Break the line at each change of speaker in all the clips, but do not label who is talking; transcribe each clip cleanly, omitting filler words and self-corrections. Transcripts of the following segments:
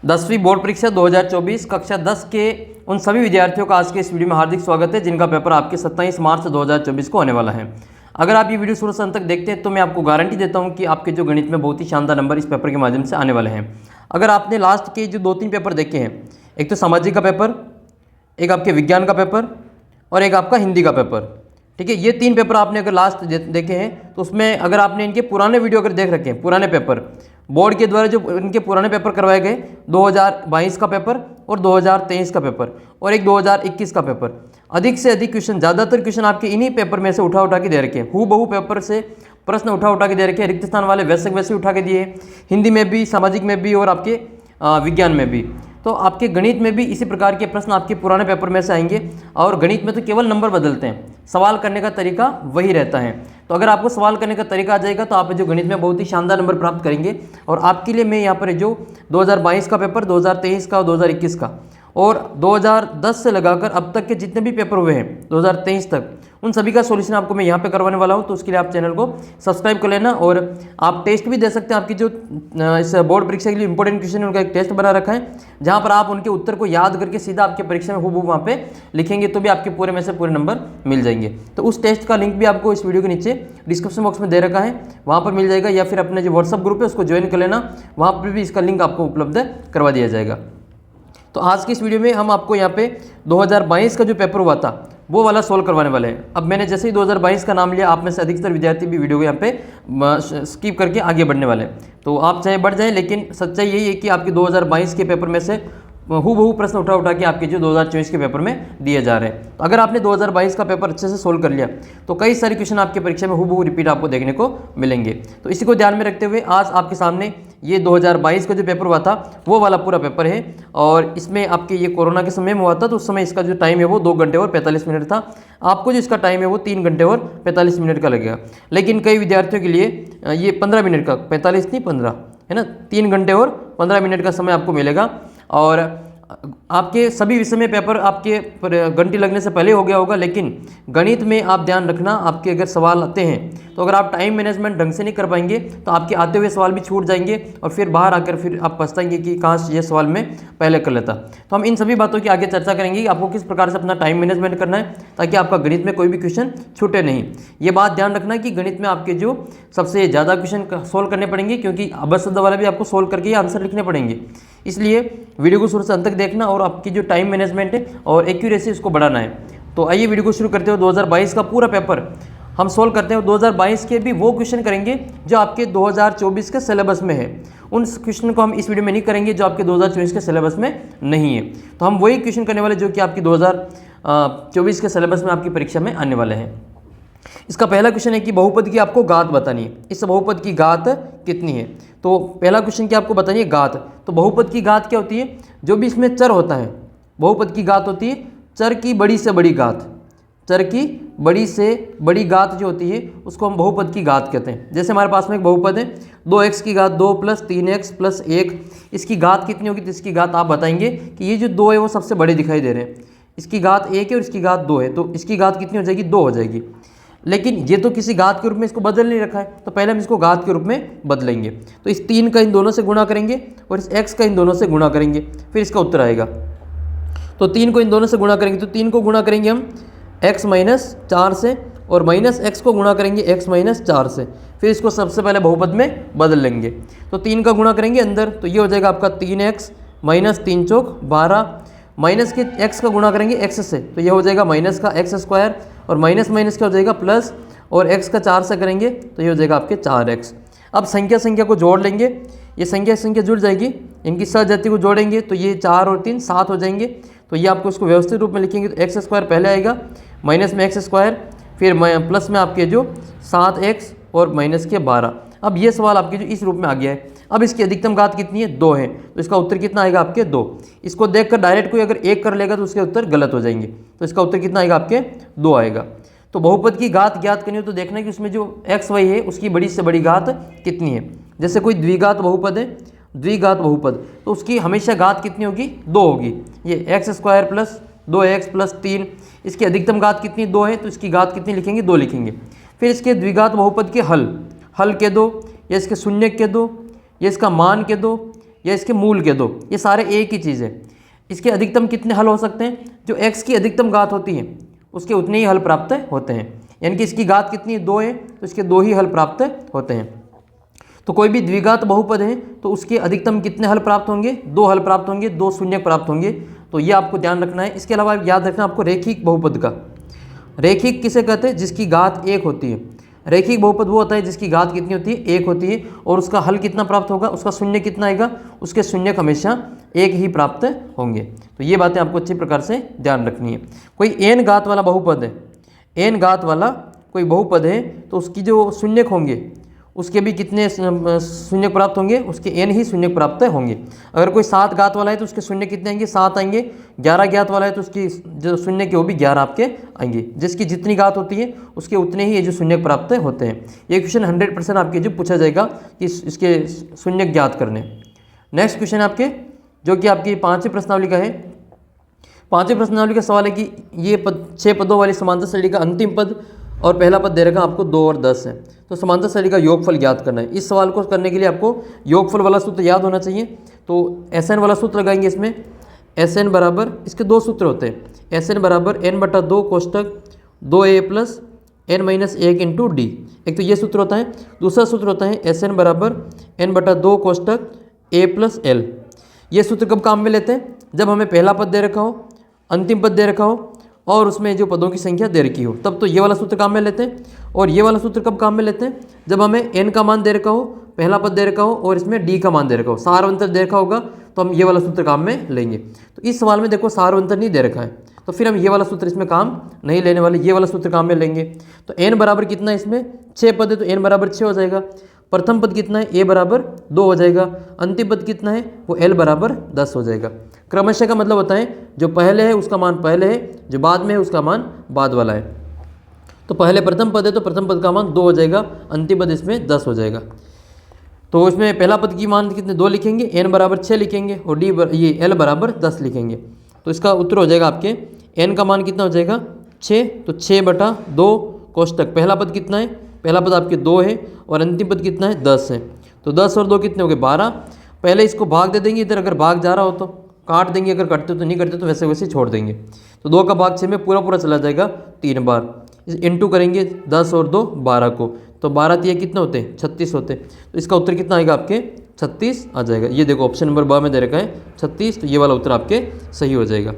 10वीं बोर्ड परीक्षा 2024 कक्षा 10 के उन सभी विद्यार्थियों का आज के इस वीडियो में हार्दिक स्वागत है जिनका पेपर आपके 27 मार्च 2024 को होने वाला है। अगर आप ये वीडियो शुरू से अंत तक देखते हैं तो मैं आपको गारंटी देता हूं कि आपके जो गणित में बहुत ही शानदार नंबर इस पेपर के माध्यम से आने वाले हैं। अगर आपने लास्ट के जो 2-3 पेपर देखे हैं, एक तो सामाजिक का पेपर, एक आपके विज्ञान का पेपर और एक आपका हिंदी का पेपर, ठीक है, ये 3 पेपर आपने अगर लास्ट देखे हैं तो उसमें अगर आपने इनके पुराने वीडियो अगर देख रखे हैं, पुराने पेपर बोर्ड के द्वारा जो इनके पुराने पेपर करवाए गए 2022 का पेपर और 2023 का पेपर और एक 2021 का पेपर, अधिक से अधिक क्वेश्चन, ज़्यादातर क्वेश्चन आपके इन्हीं पेपर में से उठा के दे रखे हैं। हूबहू पेपर से प्रश्न उठा के दे रखे हैं। रिक्त स्थान वाले वैसे उठा के दिए, हिंदी में भी, सामाजिक में भी और आपके विज्ञान में भी। तो आपके गणित में भी इसी प्रकार के प्रश्न आपके पुराने पेपर में से आएंगे और गणित में तो केवल नंबर बदलते हैं, सवाल करने का तरीका वही रहता है। तो अगर आपको सवाल करने का तरीका आ जाएगा तो आप जो गणित में बहुत ही शानदार नंबर प्राप्त करेंगे। और आपके लिए मैं यहाँ पर जो 2022 का पेपर, 2023 का और 2021 का और 2010 से लगाकर अब तक के जितने भी पेपर हुए हैं 2023 तक, उन सभी का सॉल्यूशन आपको मैं यहाँ पे करवाने वाला हूँ। तो उसके लिए आप चैनल को सब्सक्राइब कर लेना और आप टेस्ट भी दे सकते हैं। आपकी जो इस बोर्ड परीक्षा के लिए इंपॉर्टेंट क्वेश्चन है उनका एक टेस्ट बना रखा है जहाँ पर आप उनके उत्तर को याद करके सीधा आपके परीक्षा में हूबहू वहाँ पे लिखेंगे तो भी आपके पूरे में से पूरे नंबर मिल जाएंगे। तो उस टेस्ट का लिंक भी आपको इस वीडियो के नीचे डिस्क्रिप्शन बॉक्स में दे रखा है, वहाँ पर मिल जाएगा, या फिर अपने जो व्हाट्सअप ग्रुप है उसको ज्वाइन कर लेना, वहाँ पर भी इसका लिंक आपको उपलब्ध करवा दिया जाएगा। तो आज की इस वीडियो में हम आपको यहाँ पे 2022 का जो पेपर हुआ था वो वाला सोल्व करवाने वाले हैं। अब मैंने जैसे ही 2022 का नाम लिया, आप में से अधिकतर विद्यार्थी भी वीडियो को यहाँ पे स्किप करके आगे बढ़ने वाले हैं। तो आप चाहे बढ़ जाएं, लेकिन सच्चाई यही है कि आपके 2022 के पेपर में से हूबहू प्रश्न उठा के आपके जो 2024 के पेपर में दिए जा रहे हैं। तो अगर आपने 2022 का पेपर अच्छे से सोल्व कर लिया तो कई सारे क्वेश्चन आपके परीक्षा में हूबहू रिपीट आपको देखने को मिलेंगे। तो इसी को ध्यान में रखते हुए आज आपके सामने ये 2022 का जो पेपर हुआ था वो वाला पूरा पेपर है। और इसमें आपके ये कोरोना के समय में हुआ था तो उस समय इसका जो टाइम है वो 2 घंटे और 45 मिनट था। आपको जो इसका टाइम है वो 3 घंटे और 45 मिनट का लगेगा। लेकिन कई विद्यार्थियों के लिए ये 15 मिनट का, 45 नहीं 15 है ना, 3 घंटे और 15 मिनट का समय आपको मिलेगा। और आपके सभी विषय में पेपर आपके घंटी लगने से पहले हो गया होगा, लेकिन गणित में आप ध्यान रखना, आपके अगर सवाल आते हैं तो अगर आप टाइम मैनेजमेंट ढंग से नहीं कर पाएंगे तो आपके आते हुए सवाल भी छूट जाएंगे और फिर बाहर आकर फिर आप पछताएंगे कि काश ये सवाल मैं पहले कर लेता। तो हम इन सभी बातों की आगे चर्चा करेंगे कि आपको किस प्रकार से अपना टाइम मैनेजमेंट करना है ताकि आपका गणित में कोई भी क्वेश्चन छूटे नहीं। ये बात ध्यान रखना कि गणित में आपके जो सबसे ज़्यादा क्वेश्चन सोल्व करने पड़ेंगे, क्योंकि अबस शब्द वाला भी आपको सोल्व करके आंसर लिखने पड़ेंगे। इसलिए वीडियो को शुरू से अंत तक देखना और आपकी जो टाइम मैनेजमेंट है और एक्यूरेसी उसको बढ़ाना है। तो आइए वीडियो को शुरू करते हुए 2022 का पूरा पेपर हम सोल्व करते हैं। 2022 के भी वो क्वेश्चन करेंगे जो आपके 2024 के सिलेबस में है। उन क्वेश्चन को हम इस वीडियो में नहीं करेंगे जो आपके 2024 के सिलेबस में नहीं है। तो हम वही क्वेश्चन करने वाले जो कि आपकी 2024 के सिलेबस में आपकी परीक्षा में आने वाले हैं। इसका पहला क्वेश्चन है कि बहुपद की आपको घात बतानी है। इस बहुपद की घात कितनी है? तो पहला क्वेश्चन क्या आपको बतानी है? घात। तो बहुपद की घात क्या होती है? जो भी इसमें चर होता है, बहुपद की घात होती है चर की बड़ी से बड़ी घात। चर की बड़ी से बड़ी घात जो होती है उसको हम बहुपद की घात कहते हैं। जैसे हमारे पास में एक बहुपद है 2x की घात 2 + 3x + 1, इसकी घात कितनी होगी? तो इसकी घात आप बताएंगे कि ये जो 2 है वो सबसे बड़े दिखाई दे रहे हैं, इसकी घात 1 है और इसकी घात 2 है, तो इसकी घात कितनी हो जाएगी? 2 हो जाएगी। लेकिन ये तो किसी घात के रूप में इसको बदल नहीं रखा है, तो पहले हम इसको घात के रूप में बदलेंगे। तो इस 3 का इन दोनों से गुणा करेंगे और इस x का इन दोनों से गुणा करेंगे, फिर इसका उत्तर आएगा। तो 3 को इन दोनों से गुणा करेंगे, तो 3 को गुणा करेंगे हम x - 4 से और माइनस x को गुणा करेंगे x - 4 से, फिर इसको सबसे पहले बहुपद में बदल लेंगे। तो 3 का गुणा करेंगे अंदर, तो ये हो जाएगा आपका 3x - 3 चौक 12, माइनस के x का गुणा करेंगे x से, तो ये हो जाएगा माइनस का x² और माइनस क्या हो जाएगा प्लस, और x का 4 से करेंगे तो ये हो जाएगा आपके 4x। अब संख्या को जोड़ लेंगे, ये संख्या जुड़ जाएगी, इनकी सजाति को जोड़ेंगे तो ये 4 और 3 7 हो जाएंगे। तो ये आपको इसको व्यवस्थित रूप में लिखेंगे तो x² पहले आएगा, माइनस में x², फिर प्लस में आपके जो 7x और माइनस के 12। अब ये सवाल आपके जो इस रूप में आ गया है। अब इसकी अधिकतम घात कितनी है? 2 है, तो इसका उत्तर कितना आएगा आपके? 2। इसको देखकर डायरेक्ट कोई अगर 1 कर लेगा तो उसके उत्तर गलत हो जाएंगे, तो इसका उत्तर कितना आएगा आपके? 2 आएगा। तो बहुपद की घात ज्ञात करनी हो तो देखना है कि उसमें जो x y है उसकी बड़ी से बड़ी घात कितनी है। जैसे कोई द्विघात बहुपद है, द्विघात बहुपद, तो उसकी हमेशा घात कितनी होगी? 2 होगी। ये x² + 2x + 3, इसकी अधिकतम घात कितनी? 2 है, तो इसकी घात कितनी लिखेंगे? 2 लिखेंगे। फिर इसके द्विघात बहुपद के हल के दो, या इसके शून्य के दो, या इसका मान के दो, या इसके मूल के 2, ये सारे एक ही चीज़ है। इसके अधिकतम कितने हल हो सकते हैं? जो x की अधिकतम घात होती है उसके उतने ही हल प्राप्त होते हैं, यानी कि इसकी घात कितनी है 2 है तो इसके 2 ही हल प्राप्त होते हैं। तो कोई भी द्विघात बहुपद है तो उसके अधिकतम कितने हल प्राप्त होंगे? 2 हल प्राप्त होंगे, 2 शून्य प्राप्त होंगे। तो ये आपको ध्यान रखना है। इसके अलावा याद रखना आपको रैखिक बहुपद का। रैखिक किसे कहते हैं? जिसकी घात 1 होती है। रैखिक बहुपद वो होता है जिसकी घात कितनी होती है? 1 होती है, और उसका हल कितना प्राप्त होगा? उसका शून्य कितना आएगा? उसके शून्य हमेशा 1 ही प्राप्त होंगे। तो ये बातें आपको अच्छी प्रकार से ध्यान रखनी है। कोई n घात वाला बहुपद है, n घात वाला कोई बहुपद है तो उसकी जो शून्यक होंगे उसके भी कितने शून्य प्राप्त होंगे? उसके n ही शून्य प्राप्त होंगे। अगर कोई 7 घात वाला है तो उसके शून्य कितने आएंगे? 7 आएंगे। 11 घात वाला है तो उसकी जो शून्य के वो भी 11 आपके आएंगे। जिसकी जितनी घात होती है उसके उतने ही ये जो शून्य प्राप्त होते हैं। ये क्वेश्चन 100% आपके जो पूछा जाएगा कि इसके शून्य ज्ञात करने। नेक्स्ट क्वेश्चन आपके जो कि आपकी 5वीं प्रश्नावली का है। 5वीं प्रश्नावली का सवाल है कि ये 6 पदों वाली समांतर श्रेणी का अंतिम पद और पहला पद दे रखा आपको 2 और 10 है। तो समांतर श्रेणी का योगफल ज्ञात करना है। इस सवाल को करने के लिए आपको योगफल वाला सूत्र याद होना चाहिए। तो SN वाला सूत्र लगाएंगे। इसमें SN बराबर, इसके 2 सूत्र होते हैं। SN बराबर n/2 कोष्टक 2a plus n-1 into D. एक तो ये सूत्र होता है। दूसरा सूत्र होता है SN बराबर n/2 कोष्टक a प्लस l। ये सूत्र कब काम में लेते हैं? जब हमें पहला पद दे रखा हो, अंतिम पद दे रखा हो और उसमें जो पदों की संख्या दे रखी हो, तब तो ये वाला सूत्र काम में लेते हैं। और ये वाला सूत्र कब काम में लेते हैं? जब हमें n का मान दे रखा हो, पहला पद दे रखा हो और इसमें d का मान दे रखा हो, सारवंतर दे रखा होगा तो हम ये वाला सूत्र काम में लेंगे। तो इस सवाल में देखो सारवंतर नहीं दे रखा है तो फिर हम ये वाला सूत्र इसमें काम नहीं लेने वाले, ये वाला सूत्र काम में लेंगे। तो n बराबर कितना है? इसमें 6 पद है तो n बराबर 6 हो जाएगा। प्रथम पद कितना है? a बराबर 2 हो जाएगा। अंतिम पद कितना है? वो l बराबर 10 हो जाएगा। क्रमशः का मतलब होता है जो पहले है उसका मान पहले है, जो बाद में है उसका मान बाद वाला है। तो पहले प्रथम पद है तो प्रथम पद का मान 2 हो जाएगा, अंतिम पद इसमें 10 हो जाएगा। तो इसमें पहला पद की मान कितने? 2 लिखेंगे, n बराबर 6 लिखेंगे और ये l बराबर 10 लिखेंगे। तो इसका उत्तर हो जाएगा आपके n का मान कितना हो जाएगा? 6। तो 6/2 कोष्टक पहला पद कितना है? पहला पद आपके 2 है और अंतिम पद कितना है? 10 है। तो 10 और 2 कितने हो गए? 12। पहले इसको भाग दे देंगे, इधर अगर भाग जा रहा हो तो काट देंगे, अगर कटते तो नहीं करते तो वैसे वैसे छोड़ देंगे। तो 2 का भाग 6 में पूरा चला जाएगा 3 बार। इंटू करेंगे 10 और 2 12 को, तो 12 3 कितने होते हैं? 36 होते। तो इसका उत्तर कितना आएगा आपके? 36 आ जाएगा। ये देखो ऑप्शन नंबर ब में दे रखा है 36, तो ये वाला उत्तर आपके सही हो जाएगा।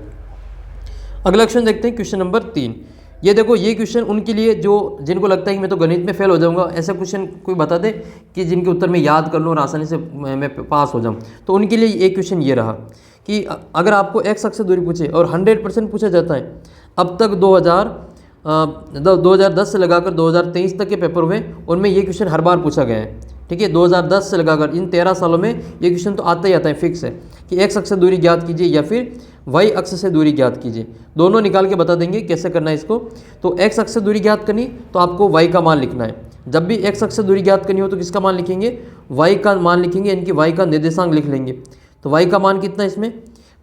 अगला क्वेश्चन देखते हैं, क्वेश्चन नंबर 3। ये देखो ये क्वेश्चन उनके लिए जो जिनको लगता है कि मैं तो गणित में फेल हो जाऊंगा, ऐसा क्वेश्चन कोई बता दे कि जिनके उत्तर मैं याद कर लूँ और आसानी से मैं पास हो जाऊँ, तो उनके लिए एक क्वेश्चन ये रहा कि अगर आपको x अक्ष से दूरी पूछे और 100% पूछा जाता है। अब तक 2010 से लगाकर 2023 तक के पेपर हुए, उनमें ये क्वेश्चन हर बार पूछा गया है। ठीक है, 2010 से लगाकर इन 13 सालों में ये क्वेश्चन तो आता ही आता है, फिक्स है कि x अक्ष से दूरी ज्ञात कीजिए या फिर y अक्ष से दूरी ज्ञात कीजिए। दोनों निकाल के बता देंगे कैसे करना है इसको। तो x अक्ष से दूरी ज्ञात करनी तो आपको y का मान लिखना है। जब भी x अक्ष से दूरी ज्ञात करनी हो तो किसका मान लिखेंगे? y का मान लिखेंगे, यानी कि y का निर्देशांक लिख लेंगे। तो y का मान कितना है इसमें?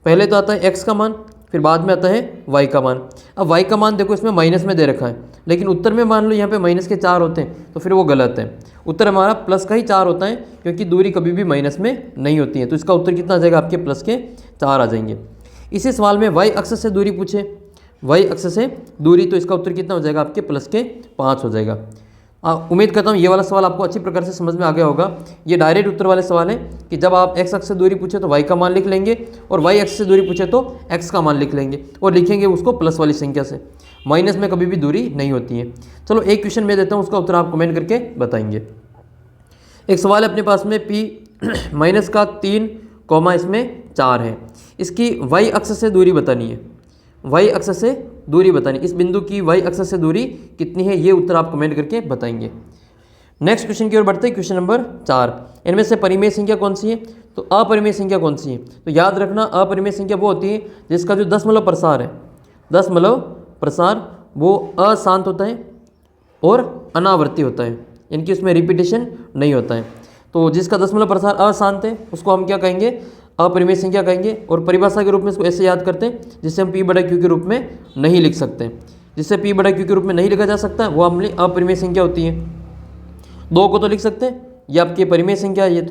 पहले तो आता है x का मान, फिर बाद में आता है y का मान। अब y का मान देखो इसमें माइनस में दे रखा है, लेकिन उत्तर में मान लो यहाँ पे माइनस के 4 होते हैं तो फिर वो गलत है। उत्तर हमारा प्लस का ही 4 होता है, क्योंकि दूरी कभी भी माइनस में नहीं होती है। तो इसका उत्तर कितना आ जाएगा? आपके प्लस के 4 आ जाएंगे। इसी सवाल में y अक्ष से दूरी पूछे, y अक्ष से दूरी, तो इसका उत्तर कितना हो जाएगा? आपके प्लस के 5 हो जाएगा। उम्मीद करता हूँ ये वाला सवाल आपको अच्छी प्रकार से समझ में आ गया होगा। ये डायरेक्ट उत्तर वाले सवाल है कि जब आप x अक्ष से दूरी पूछे तो y का मान लिख लेंगे और y अक्ष से दूरी पूछे तो x का मान लिख लेंगे और लिखेंगे उसको प्लस वाली संख्या से। माइनस में कभी भी दूरी नहीं होती है। चलो एक क्वेश्चन मैं देता हूँ, उसका उत्तर आप कमेंट करके बताएंगे। एक सवाल है अपने पास में p माइनस का 3 कॉमा इसमें 4 है। इसकी y अक्ष से दूरी बतानी है, y अक्ष से दूरी बतानी, इस बिंदु की y अक्ष से दूरी कितनी है, ये उत्तर आप कमेंट करके बताएंगे। नेक्स्ट क्वेश्चन की ओर बढ़ते हैं, क्वेश्चन नंबर 4। इनमें से परिमेय संख्या कौन सी है? तो अपरिमेय संख्या कौन सी है? तो याद रखना अपरिमेय संख्या वो होती है जिसका जो दशमलव प्रसार है, दशमलव प्रसार वो अशांत होता है और अनावर्ती होता है, यानी कि उसमें रिपीटेशन नहीं होता है। तो जिसका दशमलव प्रसार अशांत है उसको हम क्या कहेंगे? अपरिमेय संख्या कहेंगे। और परिभाषा के रूप में इसको ऐसे याद करते हैं जिससे हम p/q के रूप में नहीं लिख सकते, जिससे p/q के रूप में नहीं लिखा जा सकता है वो हमारी अपरिमेय संख्या होती है। 2 को तो लिख सकते हैं, ये आपकी परिमेय संख्या है।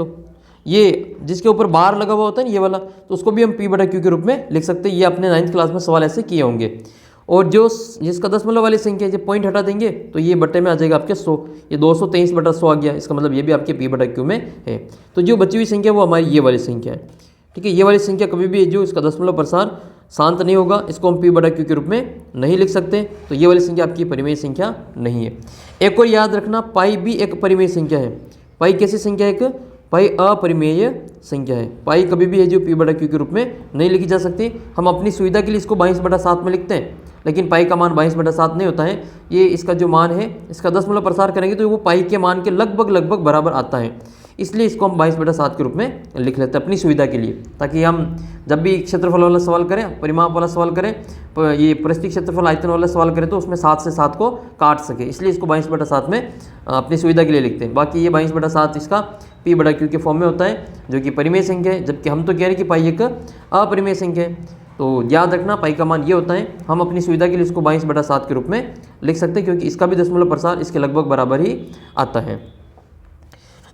ये जिसके ऊपर बार लगा हुआ होता है ना ये वाला, तो उसको भी हम P बटा Q के रूप में लिख सकते हैं। ये अपने 9th क्लास में सवाल ऐसे किए होंगे। और जो जिसका दशमलव वाली संख्या है, जब पॉइंट हटा देंगे तो ये बट्टे में आ जाएगा आपके 100, ये 223 बटा 100 आ गया। इसका मतलब ये भी आपके P बटा Q में है। तो जो बची हुई संख्या वो हमारी ये वाली संख्या है, ठीक है। ये वाली संख्या कभी भी जो इसका दशमलव प्रसार शांत नहीं होगा, इसको हम P बटा Q के रूप में नहीं लिख सकते। तो ये वाली संख्या आपकी परिमेय संख्या नहीं है। एक और याद रखना, पाई भी एक परिमेय संख्या है। पाई कैसी संख्या है? एक पाई अपरिमेय संख्या है। पाई कभी भी है जो P बटा Q के रूप में नहीं लिखी जा सकती। हम अपनी सुविधा के लिए इसको 22 बटा 7 में लिखते हैं, लेकिन पाई का मान 22 बटा 7 नहीं होता है। ये इसका जो मान है, इसका दशमलव प्रसार करेंगे तो वो पाई के मान के लगभग बराबर आता है। इसलिए इसको हम 22 बटा 7 के रूप में लिख लेते हैं अपनी सुविधा के लिए, ताकि हम जब भी क्षेत्रफल वाला सवाल करें, परिमाप वाला सवाल करें, ये परिस्थिति क्षेत्रफल आयतन वाला सवाल करें तो उसमें 7 से 7 को काट सके। इसलिए इसको 22 बटा 7 में अपनी सुविधा के लिए लिखते हैं। बाकी ये 22 बटा 7 इसका P बटा Q के फॉर्म में होता है, जो कि परिमेय संख्या है, जबकि हम तो कह रहे हैं कि पाई एक अपरिमेय संख्या है। तो याद रखना, पाई का मान ये होता है। हम अपनी सुविधा के लिए इसको 22 बटा 7 के रूप में लिख सकते हैं, क्योंकि इसका भी दशमलव प्रसार इसके लगभग बराबर ही आता है।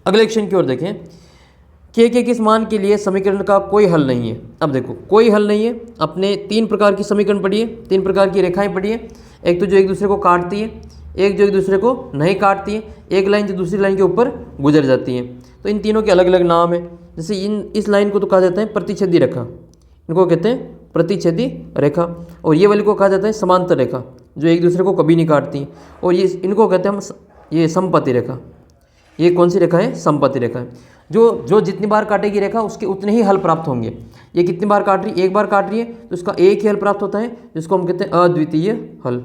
अगले क्वेश्चन की ओर देखें। के किस मान के लिए समीकरण का कोई हल नहीं है। अब देखो, कोई हल नहीं है। अपने 3 प्रकार की समीकरण पढ़िए, 3 प्रकार की रेखाएं पढ़िए। एक तो जो एक दूसरे को काटती है, एक जो एक दूसरे को नहीं काटती है, एक लाइन जो दूसरी लाइन के ऊपर गुजर जाती है। तो इन तीनों के अलग अलग नाम है। जैसे इस लाइन को तो कहा जाता है प्रतिच्छेदी रेखा, इनको कहते हैं प्रतिच्छेदी रेखा। और ये वाली को कहा जाता है समांतर रेखा, जो एक दूसरे को कभी नहीं काटती। और ये इनको कहते हैं हम ये समपति रेखा। ये कौन सी रेखा है? समपति रेखा है। जो जितनी बार काटेगी रेखा उसके उतने ही हल प्राप्त होंगे। ये कितनी बार काट रही है? एक बार काट रही है तो इसका एक ही हल प्राप्त होता है, जिसको हम कहते हैं अद्वितीय हल।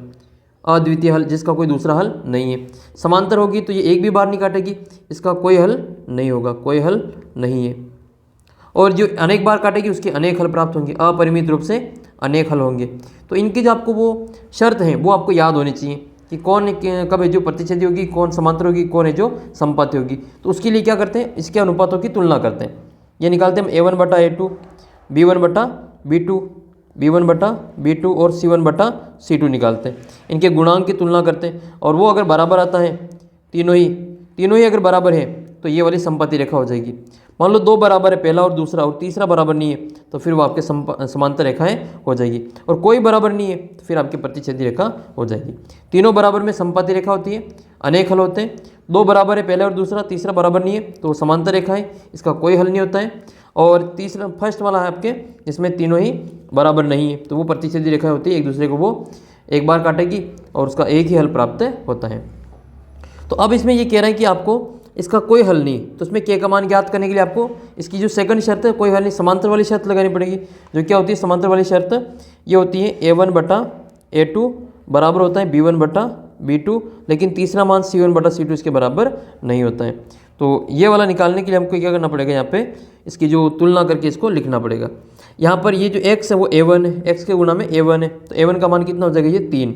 अद्वितीय हल, जिसका कोई दूसरा हल नहीं है। समांतर होगी तो ये एक भी बार नहीं काटेगी, इसका कोई हल नहीं होगा, कोई हल नहीं है। और जो अनेक बार काटेगी उसके अनेक हल प्राप्त होंगे, अपरिमित रूप से अनेक हल होंगे। तो इनकी जो आपको वो शर्त है वो आपको याद होनी चाहिए कि कौन कब है जो प्रतिच्छेदी होगी, कौन समांतर होगी, कौन है जो समपति होगी। तो उसके लिए क्या करते हैं? इसके अनुपातों की तुलना करते हैं। ये निकालते हैं हम A1 बटा A2, B1 बटा B2, B1 बटा B2 और C1 बटा C2 निकालते हैं। इनके गुणांक की तुलना करते हैं, और वो अगर बराबर आता है, तीनों ही अगर बराबर है तो ये वाली समपति रेखा हो जाएगी। मान लो 2 बराबर है, पहला और दूसरा, और तीसरा बराबर नहीं है, तो फिर वो आपके समांतर रेखाएं हो जाएगी। और कोई बराबर नहीं है तो फिर आपकी प्रतिच्छेदी रेखा हो जाएगी। तीनों बराबर में समपति रेखा होती है, अनेक हल होते हैं। 2 बराबर है, पहला और दूसरा, तीसरा बराबर नहीं है तो समांतर रेखा है, इसका कोई हल नहीं होता है। और तीसरा फर्स्ट वाला है आपके, जिसमें तीनों ही बराबर नहीं है, तो वो प्रतिच्छेदी रेखा होती है। एक दूसरे को वो एक बार काटेगी और उसका एक ही हल प्राप्त होता है। तो अब इसमें ये कह रहे हैं कि आपको इसका कोई हल नहीं, तो इसमें के का मान ज्ञात करने के लिए आपको इसकी जो सेकंड शर्त है, कोई हल नहीं, समांतर वाली शर्त लगानी पड़ेगी। जो क्या होती है समांतर वाली शर्त? ये होती है A1 बटा A2 बराबर होता है B1 बटा B2, लेकिन तीसरा मान C1 बटा C2 इसके बराबर नहीं होता है। तो ये वाला निकालने के लिए हमको क्या करना पड़ेगा? यहाँ पे इसकी जो तुलना करके इसको लिखना पड़ेगा। यहाँ पर ये जो x है वो A1 है, x के गुणा में A1 है, तो A1 का मान कितना हो जाएगा? ये 3।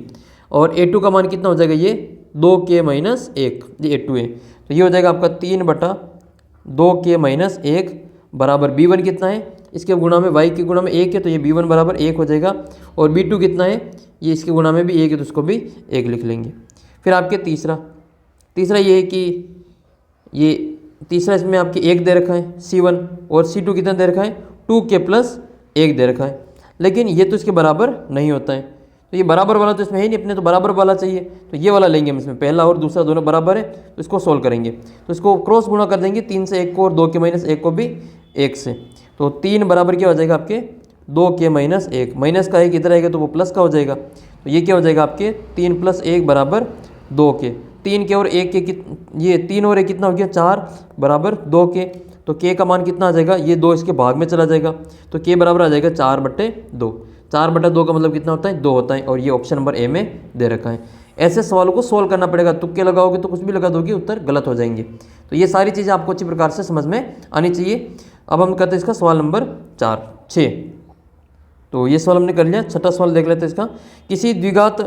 और A2 का मान कितना हो जाएगा? ये 2k माइनस 1, ये A2 है। तो ये हो जाएगा आपका 3 बटा 2k माइनस 1 बराबर B1 कितना है? इसके गुणा में y के गुणा में 1 है, तो ये B1 बराबर 1 हो जाएगा। और B2 कितना है? ये इसके गुणा में भी 1 है, तो उसको भी 1 लिख लेंगे। फिर आपके तीसरा ये है कि ये तीसरा इसमें आपके 1 दे रखा है C1, और C2 कितना दे रखा है? 2k प्लस 1 दे रखा है। लेकिन ये तो इसके बराबर नहीं होता है, तो ये बराबर वाला तो इसमें है नहीं, अपने तो बराबर वाला चाहिए। तो ये वाला लेंगे हम, इसमें पहला और दूसरा दोनों बराबर है, तो इसको सोल्व करेंगे। तो इसको क्रॉस गुणा कर देंगे, 3 से 1 को और 2k माइनस 1 को भी 1 से। तो 3 बराबर क्या हो जाएगा आपके? 2k minus 1। माइनस का 1 इधर आएगा तो वो प्लस का हो जाएगा। तो ये क्या हो जाएगा आपके? 3 प्लस 1 बराबर 2k। 3 के और 1 के ये 3 और 1 कितना हो गया? 4 बराबर 2k। तो k का मान कितना आ जाएगा? ये 2 इसके भाग में चला जाएगा, तो k बराबर आ जाएगा 4/2। 4/2 का मतलब कितना होता है? 2 होता है। और ये ऑप्शन नंबर ए में दे रखा है। ऐसे सवालों को सोल्व करना पड़ेगा। तुक्के लगाओगे तो कुछ भी लगा दोगे, उत्तर गलत हो जाएंगे। तो ये सारी चीज़ें आपको अच्छी प्रकार से समझ में आनी चाहिए। अब हम करते हैं इसका सवाल नंबर 6। तो ये सवाल हमने कर लिया। छठा सवाल देख लेते हैं इसका। किसी द्विघात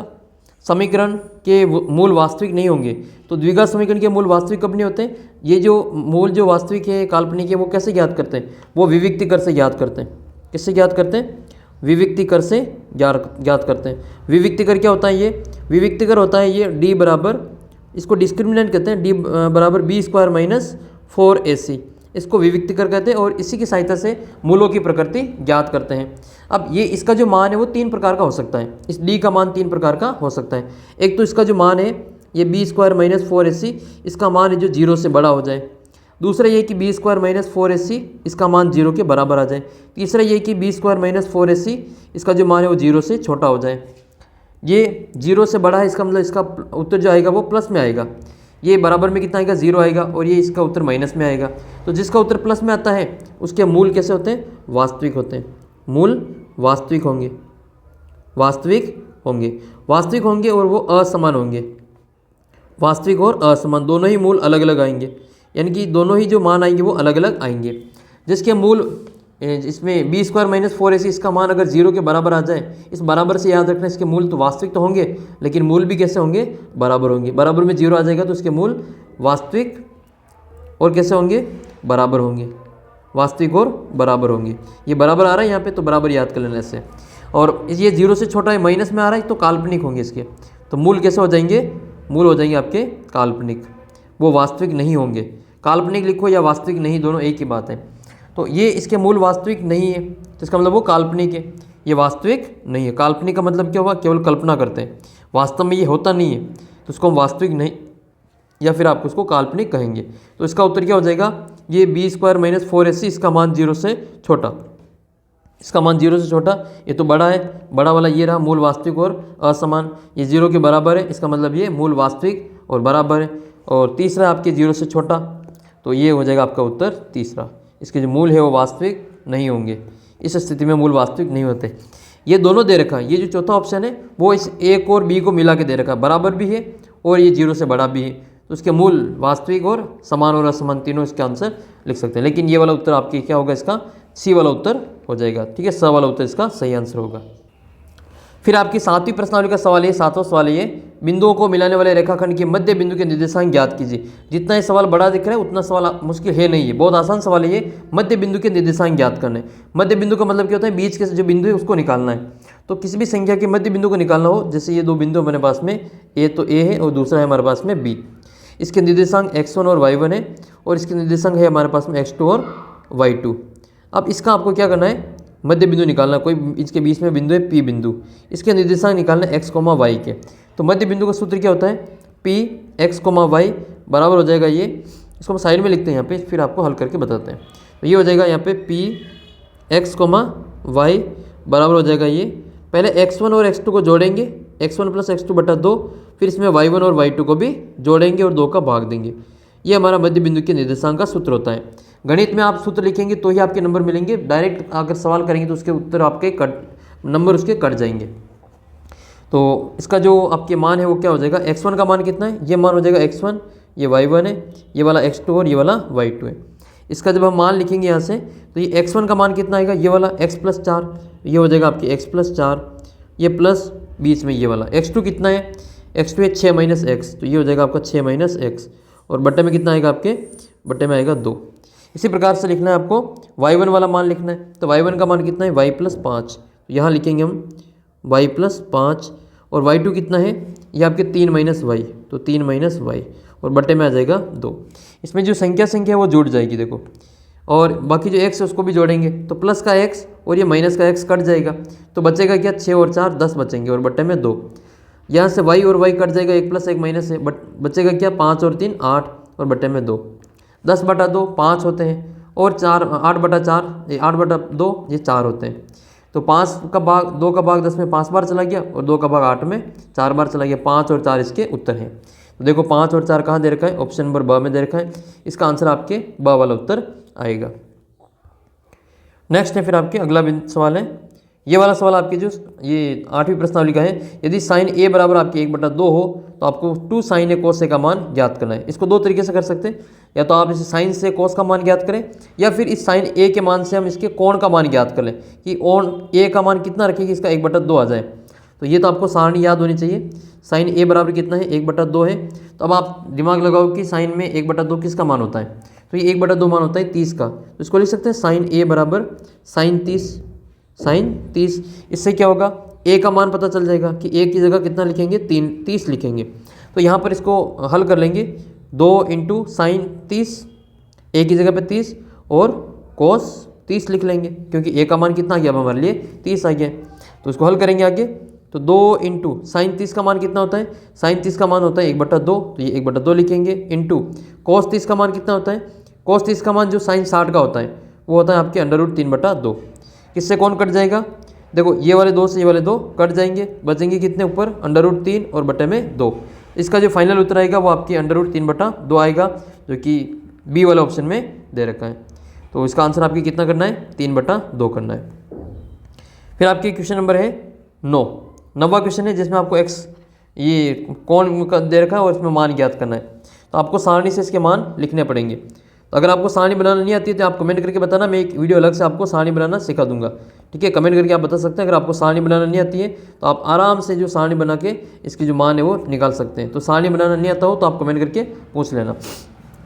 समीकरण के मूल वास्तविक नहीं होंगे। तो द्विघात समीकरण के मूल वास्तविक कब नहीं होते? ये जो मूल जो वास्तविक है, काल्पनिक है, वो कैसे ज्ञात करते हैं? वो विविक्ति कर से ज्ञात करते हैं। किससे ज्ञात करते हैं? विविक्ति कर से ज्ञात करते हैं। विविक्ति कर क्या होता है? ये विविक्ति कर होता है ये d बराबर, इसको डिस्क्रिमिनेंट कहते हैं, d बराबर b² माइनस 4ac। इसको विविक्ति कर कहते हैं और इसी की सहायता से मूलों की प्रकृति ज्ञात करते हैं। अब ये इसका जो मान है वो 3 प्रकार का हो सकता है। इस डी का मान 3 प्रकार का हो सकता है। एक तो इसका जो मान है ये b² - 4ac, इसका मान है जो 0 से बड़ा हो जाए। दूसरा ये कि b² - 4ac इसका मान 0 के बराबर आ जाए। तीसरा ये कि b² - 4ac इसका जो मान है वो 0 से छोटा हो जाए। ये 0 से बड़ा है, इसका मतलब इसका उत्तर जो आएगा वो प्लस में आएगा। ये बराबर में कितना आएगा, 0 आएगा, और ये इसका उत्तर माइनस में आएगा। तो जिसका उत्तर प्लस में आता है उसके मूल कैसे होते हैं, वास्तविक होते हैं। मूल वास्तविक होंगे, वास्तविक होंगे और वो असमान होंगे। वास्तविक और असमान दोनों ही मूल अलग अलग आएंगे, यानी कि दोनों ही जो मान आएंगे वो अलग अलग आएंगे। जिसके मूल इसमें b² - 4ac इसका मान अगर 0 के बराबर आ जाए, इस बराबर से याद रखना इसके मूल तो वास्तविक तो होंगे, लेकिन मूल भी कैसे होंगे, बराबर होंगे। बराबर में 0 आ जाएगा तो इसके मूल वास्तविक और कैसे होंगे, बराबर होंगे। वास्तविक और बराबर होंगे। ये बराबर आ रहा है यहाँ पे तो बराबर याद कर लेना ऐसे। और ये 0 से छोटा है, माइनस में आ रहा है तो काल्पनिक होंगे इसके। तो मूल कैसे हो जाएंगे, मूल हो जाएंगे आपके काल्पनिक, वो वास्तविक नहीं होंगे। काल्पनिक लिखो या वास्तविक नहीं, दोनों एक ही बात है। तो ये इसके मूल वास्तविक नहीं है तो इसका मतलब वो काल्पनिक है, ये वास्तविक नहीं है। काल्पनिक का मतलब क्या हुआ, केवल कल्पना करते हैं, वास्तव में ये होता नहीं है, तो उसको हम वास्तविक नहीं या फिर आप उसको काल्पनिक कहेंगे। तो इसका उत्तर क्या हो जाएगा, ये b² - 4ac इसका मान 0 से छोटा, इसका मान 0 से छोटा, ये तो बड़ा है, बड़ा वाला ये रहा मूल वास्तविक और असमान, ये 0 के बराबर है, इसका मतलब ये मूल वास्तविक और बराबर है। और तीसरा आपके 0 से छोटा, तो ये हो जाएगा आपका उत्तर तीसरा। इसके जो मूल है वो वास्तविक नहीं होंगे, इस स्थिति में मूल वास्तविक नहीं होते। ये दोनों दे रखा है, ये जो चौथा ऑप्शन है वो इस ए और बी को मिला के दे रखा है, बराबर भी है और ये 0 से बड़ा भी है, तो उसके मूल वास्तविक और समान और असमान तीनों इसका आंसर लिख सकते हैं। लेकिन ये वाला उत्तर आपके क्या होगा, इसका सी वाला उत्तर हो जाएगा, ठीक है, स वाला उत्तर इसका सही आंसर होगा। फिर आपकी 7वीं प्रश्नावली का सवाल है, 7वां सवाल है, बिंदुओं को मिलाने वाले रेखाखंड के मध्य बिंदु के निर्देशांक ज्ञात कीजिए। जितना ये सवाल बड़ा दिख रहा है उतना सवाल मुश्किल है नहीं है, बहुत आसान सवाल है ये। मध्य बिंदु के निर्देशांक ज्ञात करना है। मध्य बिंदु का मतलब क्या होता है, बीच के जो बिंदु है उसको निकालना है। तो किसी भी संख्या के मध्य बिंदु को निकालना हो, जैसे ये 2 बिंदु हमारे पास में, ए तो ए है और दूसरा है हमारे पास में बी। इसके निर्देशांक x1 और y1 है और इसके निर्देशांक है हमारे पास में x2 और y2। अब इसका आपको क्या करना है, मध्य बिंदु निकालना, कोई इसके बीच में बिंदु है P बिंदु, इसके निर्देशांक निकालना है x, y के। तो मध्य बिंदु का सूत्र क्या होता है, P x, y बराबर हो जाएगा ये, इसको हम साइड में लिखते हैं यहाँ पे, फिर आपको हल करके बताते हैं। तो ये हो जाएगा यहाँ पे P x, y बराबर हो जाएगा ये, पहले x1 और x2 को जोड़ेंगे, x1 + x2 बटा 2, फिर इसमें y1 और y2 को भी जोड़ेंगे और 2 का भाग देंगे। ये हमारा मध्य बिंदु के निर्देशांक का सूत्र होता है। गणित में आप सूत्र लिखेंगे तो ही आपके नंबर मिलेंगे, डायरेक्ट अगर सवाल करेंगे तो उसके उत्तर आपके नंबर उसके कट जाएंगे। तो इसका जो आपके मान है वो क्या हो जाएगा, x1 का मान कितना है, ये मान हो जाएगा x1, ये y1 है, ये वाला x2 और ये वाला y2 है। इसका जब हम मान लिखेंगे यहाँ से तो ये x1 का मान कितना आएगा, ये वाला x + 4, ये हो जाएगा आपकी x + 4, ये प्लस बीच में ये वाला x2 कितना है, x2 है 6 - x, तो ये हो जाएगा आपका 6 - x, और बट्टे में कितना आएगा, आपके बट्टे में आएगा 2। इसी प्रकार से लिखना है आपको, y1 वाला मान लिखना है, तो y1 का मान कितना है, y + 5, तो यहाँ लिखेंगे हम y + 5, और y2 कितना है, ये आपके 3 - y, तो 3 - y, और बट्टे में आ जाएगा 2। इसमें जो संख्या है वो जुड़ जाएगी देखो, और बाकी जो x है उसको भी जोड़ेंगे, तो प्लस का x और ये माइनस का x कट जाएगा, तो बचेगा क्या, 6 और 4 10 बचेंगे, और बट्टे में 2। यहाँ से y और y कट जाएगा, 1 + 1 माइनस है, बचेगा क्या, 5 और 3 8, और बट्टे में 2। 10 बटा 2 5 होते हैं, और 8 बटा 4 8 बटा 2 ये 4 होते हैं। तो 5 का भाग 2 का भाग 10 में 5 बार चला गया, और 2 का भाग 8 में 4 बार चला गया। 5 और 4 इसके उत्तर हैं। तो देखो 5 और 4 कहाँ दे रखा है, ऑप्शन नंबर ब में दे रखा है, इसका आंसर आपके ब वाला उत्तर आएगा। नेक्स्ट है फिर आपके अगला सवाल है, ये वाला सवाल आपके जो ये 8वीं प्रश्नावली का है, यदि sin a बराबर आपके 1/2 हो तो आपको 2 sin a cos a का मान ज्ञात करना है। इसको 2 तरीके से कर सकते हैं, या तो आप इसे sin से cos का मान ज्ञात करें, या फिर इस sin a के मान से हम इसके कोण का मान ज्ञात कर लें कि कोण a का मान कितना रखें कि इसका 1/2 आ जाए। तो ये तो आपको सारणी याद होनी चाहिए। sin a बराबर कितना है, 1/2 है। तो अब आप दिमाग लगाओ कि sin में 1/2 किसका मान होता है, तो ये 1/2 मान होता है 30 का। तो इसको लिख सकते हैं sin a बराबर sin 30। इससे क्या होगा, a का मान पता चल जाएगा कि a की जगह कितना लिखेंगे, 30 लिखेंगे। तो यहाँ पर इसको हल कर लेंगे, 2 × sin 30, a की जगह पे 30, और cos 30 लिख लेंगे, क्योंकि a का मान कितना आ गया अब हमारे लिए 30 आ गया। तो इसको हल करेंगे आगे, तो 2 इंटू साइन 30 का मान कितना होता है, साइन 30 का मान होता है 1/2, तो ये 1/2 लिखेंगे, इंटू cos 30 का मान कितना होता है, cos 30 का मान जो साइन 60 का होता है वो होता है आपके √3/2। किससे कौन कट जाएगा, देखो ये वाले 2 से ये वाले 2 कट जाएंगे, बचेंगे कितने ऊपर √3 और बटे में 2। इसका जो फाइनल उत्तर आएगा वो आपकी √3/2 आएगा, जो कि बी वाले ऑप्शन में दे रखा है। तो इसका आंसर आपकी कितना करना है, 3/2 करना है। फिर आपके क्वेश्चन नंबर है 9वां क्वेश्चन है, जिसमें आपको एक्स ये कौन का दे रखा है और इसमें मान ज्ञात करना है। तो आपको सारणी से इसके मान लिखने पड़ेंगे। तो अगर आपको सारणी बनाना नहीं आती है तो आप कमेंट करके बताना, मैं एक वीडियो अलग से आपको सारणी बनाना सिखा दूंगा, ठीक है। कमेंट करके आप बता सकते हैं। अगर आपको सारणी बनाना नहीं आती है तो आप आराम से जो सारणी बना के इसकी जो मान है वो निकाल सकते हैं। तो सारणी बनाना नहीं आता हो तो आप कमेंट करके पूछ लेना।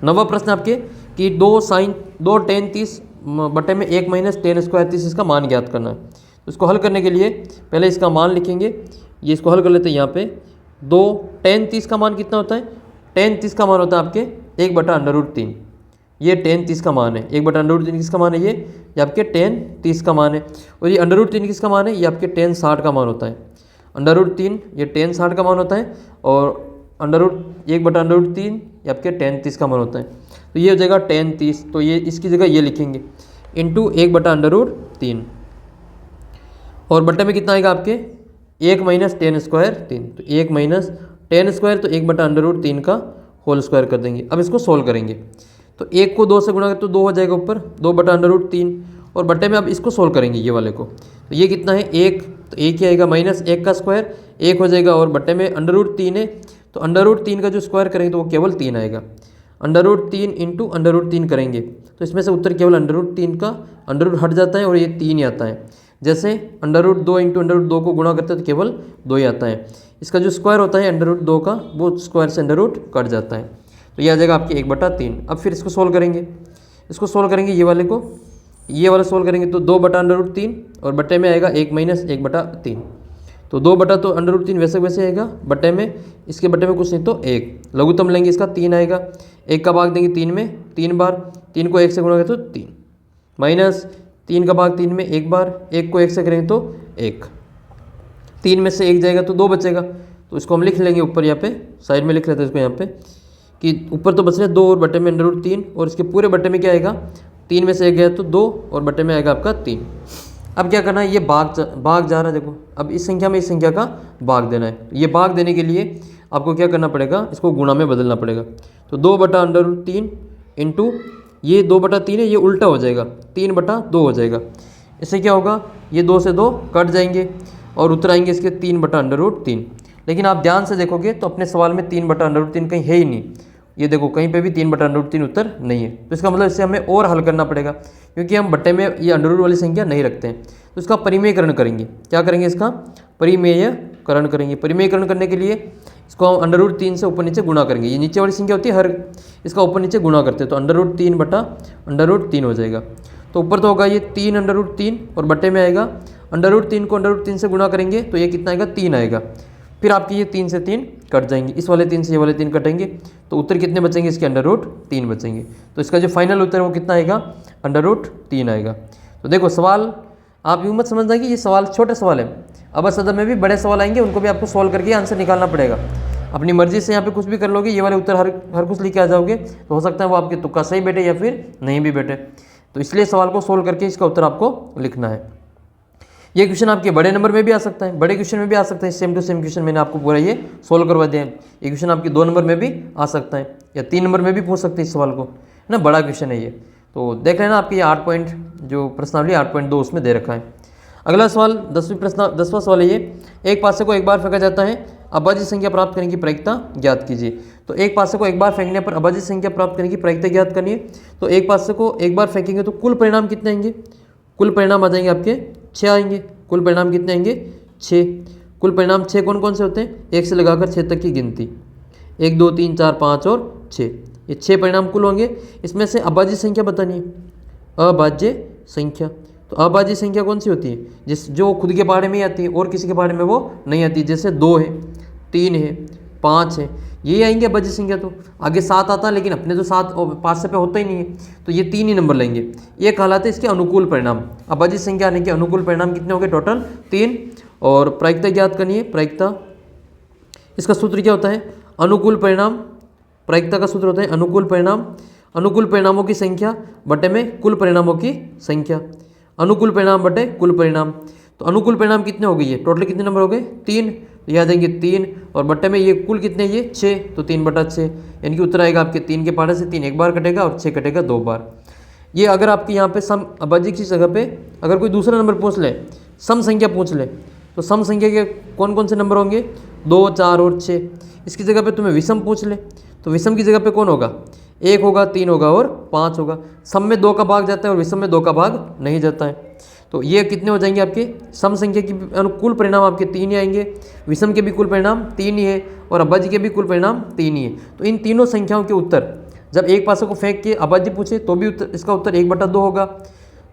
9वां प्रश्न आपके कि 2 tan 30 बटे में 1 - tan स्क्वायर 30 इसका मान ज्ञात करना है। तो इसको हल करने के लिए पहले इसका मान लिखेंगे, ये इसको हल कर लेते हैं। यहाँ पे 2 tan 30 का मान कितना होता है, tan 30 का मान होता है आपके 1/√3। ये tan 30 का मान है, 1/√3 किसका मान है, ये आपके tan 30 का मान है। और ये √3 किसका मान है, ये आपके tan 60 का मान होता है। √3 ये tan 60 का मान होता है, और 1/√3 ये आपके tan 30 का मान होता है। तो ये हो जाएगा tan 30, तो ये इसकी जगह ये लिखेंगे इंटू 1/√3, और बट्टे में कितना आएगा आपके 1 - tan स्क्वायर 3। तो 1 - tan स्क्वायर तो 1/√3 का होल स्क्वायर कर देंगे। अब इसको सोल्व करेंगे, तो 1 को 2 से गुणा करें तो 2 हो जाएगा ऊपर, 2/√3, और बट्टे में अब इसको सोल्व करेंगे ये वाले को। तो ये कितना है 1, तो 1 ही आएगा, -1 का स्क्वायर 1 हो जाएगा, और बट्टे में √3 है, तो √3 का जो स्क्वायर करेंगे तो वो केवल 3 आएगा। √3 इंटू √3 करेंगे तो इसमें से उत्तर केवल √3 का अंडर हट जाता है और ये 3 ही आता है। जैसे √2 इंटू √2 को गुणा करते हैं तो केवल 2 ही आता है। इसका जो स्क्वायर होता है √2 का वो स्क्वायर से अंडर कट जाता है, तो ये आ जाएगा आपके 1/3। अब फिर इसको सोल्व करेंगे, इसको सोल्व करेंगे ये वाले को, ये वाला सोल्व करेंगे तो 2/√3 और बट्टे में आएगा 1 - 1/3। तो 2 तो √3 वैसे वैसे आएगा, बट्टे में इसके बट्टे में कुछ नहीं तो 1, लघुत्तम लेंगे इसका 3 आएगा, 1 का भाग देंगे 3 में 3 बार, 3 को 1 से गुणा करें तो 3, माइनस 3 का भाग 3 में 1 बार, 1 को 1 से करेंगे तो 1, 3 में से 1 जाएगा तो 2 बचेगा। तो इसको हम लिख लेंगे ऊपर, यहाँ पे साइड में लिख लेते हैं इसको यहाँ पे, कि ऊपर तो बच रहे 2 और बट्टे में √3, और इसके पूरे बट्टे में क्या आएगा 3 में से 1 गया तो 2 और बट्टे में आएगा आपका 3। अब क्या करना है, ये भाग जा रहा है, देखो अब इस संख्या में इस संख्या का भाग देना है। ये भाग देने के लिए आपको क्या करना पड़ेगा, इसको गुणा में बदलना पड़ेगा। तो 2/√3 इंटू ये 2/3 है, ये उल्टा हो जाएगा 3/2 हो जाएगा। इससे क्या होगा, ये 2 से 2 कट जाएंगे और उत्तर आएंगे इसके 3/√3। लेकिन आप ध्यान से देखोगे तो अपने सवाल में 3/√3 कहीं है ही नहीं, ये देखो कहीं पे भी 3/√3 उत्तर नहीं है। तो इसका मतलब इससे हमें और हल करना पड़ेगा, क्योंकि हम बट्टे में ये अंडर रूट वाली संख्या नहीं रखते हैं। तो इसका परिमेयकरण करेंगे, क्या करेंगे, इसका परिमेयकरण करेंगे। परिमेयकरण करने के लिए इसको हम √3 से ऊपर नीचे गुणा करेंगे। ये नीचे वाली संख्या होती है हर, इसका ऊपर नीचे गुणा करते हैं तो √3/√3 हो जाएगा। तो ऊपर तो होगा ये 3/√3 और बट्टे में आएगा √3 को √3 से गुणा करेंगे तो ये कितना आएगा 3 आएगा। फिर आपके ये 3 से 3 कट जाएंगे, इस वाले 3 से ये वाले 3 कटेंगे, तो उत्तर कितने बचेंगे, इसके √3 बचेंगे। तो इसका जो फाइनल उत्तर है वो कितना आएगा, √3 आएगा। तो देखो सवाल आप यूँ मत समझना कि ये सवाल छोटे सवाल है, अब सदर में भी बड़े सवाल आएंगे, उनको भी आपको सॉल्व करके आंसर निकालना पड़ेगा। अपनी मर्जी से यहाँ पे कुछ भी कर लोगे, ये वाले उत्तर हर कुछ लिखे आ जाओगे तो हो सकता है वो आपके तुक्का सही बैठे या फिर नहीं भी बैठे। तो इसलिए सवाल को सोल्व करके इसका उत्तर आपको लिखना है। ये क्वेश्चन आपके बड़े नंबर में भी आ सकता है, बड़े क्वेश्चन में भी आ सकता है, सेम टू सेम क्वेश्चन मैंने आपको पूरा ये सोल्व करवा दिया है। ये क्वेश्चन आपके 2 नंबर में भी आ सकता है या 3 नंबर में भी पूछ सकते हैं इस सवाल को, है ना, बड़ा क्वेश्चन है ये। तो देख लेना आपके ये 8 पॉइंट जो प्रश्नावली 8.2 उसमें दे रखा है। अगला सवाल 10वां सवाल है ये, एक पासे को एक बार फेंका जाता है, अभाज्य संख्या प्राप्त करने की प्रायिकता ज्ञात कीजिए। तो एक पासे को एक बार फेंकने पर अभाज्य संख्या प्राप्त करने की प्रायिकता ज्ञात करनी है। तो एक पासे को एक बार फेंकेंगे तो कुल परिणाम कितने आएंगे, कुल परिणाम आ जाएंगे आपके 6 आएंगे। कुल परिणाम कितने आएंगे 6। कुल परिणाम 6 कौन कौन से होते हैं, 1 से लगाकर 6 तक की गिनती, 1 2 3 4 5 और 6, ये 6 परिणाम कुल होंगे। इसमें से अभाज्य संख्या बतानी है, अभाज्य संख्या। तो अभाज्य संख्या कौन सी होती है, जो खुद के पहाड़े में ही आती है और किसी के पहाड़े में वो नहीं आती। जैसे 2 है, 3 है, 5 है, यही आएंगे अभाज्य संख्या। तो आगे 7 आता है, लेकिन अपने तो 7 और 5 से पे होता ही नहीं है, तो ये 3 ही नंबर लेंगे। ये कहलाते हैं इसके अनुकूल परिणाम। अभाज्य संख्या आने के अनुकूल परिणाम कितने हो गए टोटल 3। और प्रायिकता ज्ञात करनी है। प्रायिकता, इसका सूत्र क्या होता है, अनुकूल परिणाम। प्रायिकता का सूत्र होता है अनुकूल परिणाम, अनुकूल परिणामों की संख्या बटे में कुल परिणामों की संख्या। अनुकूल परिणाम बटे कुल परिणाम। तो अनुकूल परिणाम कितने हो गए, ये टोटल कितने नंबर हो गए 3, तो याद देंगे 3, और बटे में ये कुल कितने, ये 6, तो 3/6, यानी कि उत्तर आएगा आपके 3 के पहाड़े से 3 एक बार कटेगा और 6 कटेगा 2 बार। ये अगर आपके यहाँ पे सम अभाज्य की जगह पे अगर कोई दूसरा नंबर पूछ ले, सम संख्या पूछ ले, तो सम संख्या के कौन कौन से नंबर होंगे, 2, 4 और 6। इसकी जगह पे तुम्हें विषम पूछ ले, तो विषम की जगह पे कौन होगा, 1 होगा, 3 होगा और 5 होगा। सम में 2 का भाग जाता है और विषम में 2 का भाग नहीं जाता है। तो ये कितने हो जाएंगे आपके, सम संख्या की अनुकूल परिणाम आपके 3 ही आएंगे, विषम के भी कुल परिणाम 3 ही है, और अभाज्य के भी कुल परिणाम 3 ही है। तो इन तीनों संख्याओं के उत्तर जब एक पासे को फेंक के अभाज्य पूछे तो भी इसका उत्तर 1/2 होगा,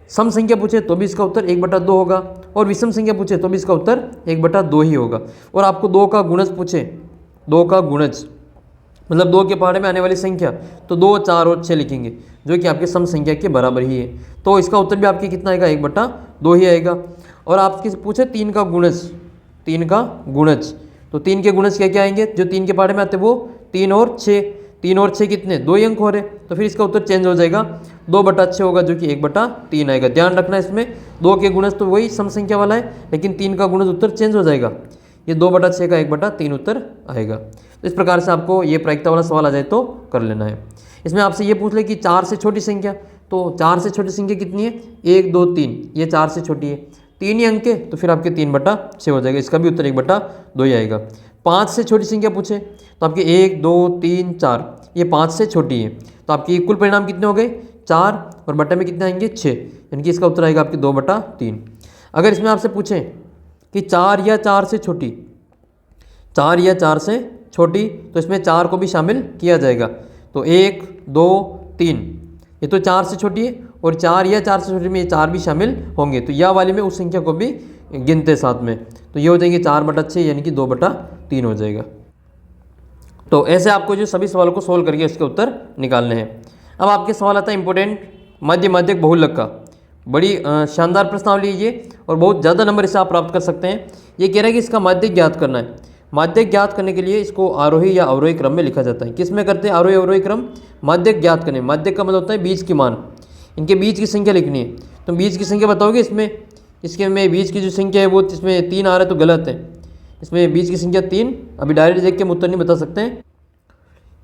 सम संख्या पूछे तो भी इसका उत्तर 1/2 होगा, और विषम संख्या पूछे तो भी इसका उत्तर 1/2 ही होगा। और आपको 2 का गुणज पूछे, 2 का गुणज मतलब 2 के पहाड़े में आने वाली संख्या, तो 2, 4 और 6 लिखेंगे, जो कि आपके सम संख्या के बराबर ही है। तो इसका उत्तर भी आपके कितना आएगा, 1/2 ही आएगा। और आपके पूछे 3 का गुणज, 3 का गुणज, तो 3 के गुणज क्या क्या आएंगे, जो 3 के पहाड़े में आते हैं वो 3 और 6, 3 और 6 कितने, 2 ही अंक हो रहे, तो फिर इसका उत्तर चेंज हो जाएगा, 2/6 होगा, जो कि 1/3 आएगा। ध्यान रखना इसमें 2 के गुणज तो वही सम संख्या वाला है, लेकिन 3 का गुणज उत्तर चेंज हो जाएगा, ये 2/6 का 1/3 उत्तर आएगा। तो इस प्रकार से आपको ये प्रायिकता वाला सवाल आ जाए तो कर लेना है। इसमें आपसे ये पूछ ले कि 4 से छोटी संख्या, तो 4 से छोटी संख्या कितनी है, 1, 2, 3, ये 4 से छोटी है, 3 ही अंक है, तो फिर आपके 3/6 हो जाएगा, इसका भी उत्तर 1/2 ही आएगा। 5 से छोटी संख्या पूछे तो आपके 1, 2, 3, 4, ये 5 से छोटी है, तो आपके कुल परिणाम कितने हो गए 4, और बटे में कितने आएंगे 6, यानी कि इसका उत्तर आएगा आपके 2/3। अगर इसमें आपसे पूछें कि 4 या 4 से छोटी, 4 या 4 से छोटी, तो इसमें 4 को भी शामिल किया जाएगा, तो 1, 2, 3, ये तो 4 से छोटी है, और 4 या 4 से छोटी में ये 4 भी शामिल होंगे, तो या वाले में उस संख्या को भी गिनते साथ में, तो ये हो जाएंगे 4/6, यानी कि 2/3 हो जाएगा। तो ऐसे आपको जो सभी सवालों को सोल्व करके उसके उत्तर निकालने हैं। अब आपके सवाल आता है इंपॉर्टेंट मध्य माध्यक बहुलक का। बड़ी शानदार प्रश्नावली है ये, और बहुत ज़्यादा नंबर इससे आप प्राप्त कर सकते हैं। ये कह रहा है कि इसका माध्यक ज्ञात करना है। माध्यक ज्ञात करने के लिए इसको आरोही या अवरोही क्रम में लिखा जाता है। किस में करते हैं आरोही अवरोही क्रम, माध्यक ज्ञात करने। माध्यक का मतलब होता है बीज की मान, इनके बीज की संख्या लिखनी है। तो बीज की संख्या बताओगे इसमें, इसके में बीज की जो संख्या है वो इसमें 3 आ रहा है, तो गलत है, इसमें बीज की संख्या 3। अभी डायरेक्ट देख के हम उत्तर नहीं बता सकते हैं,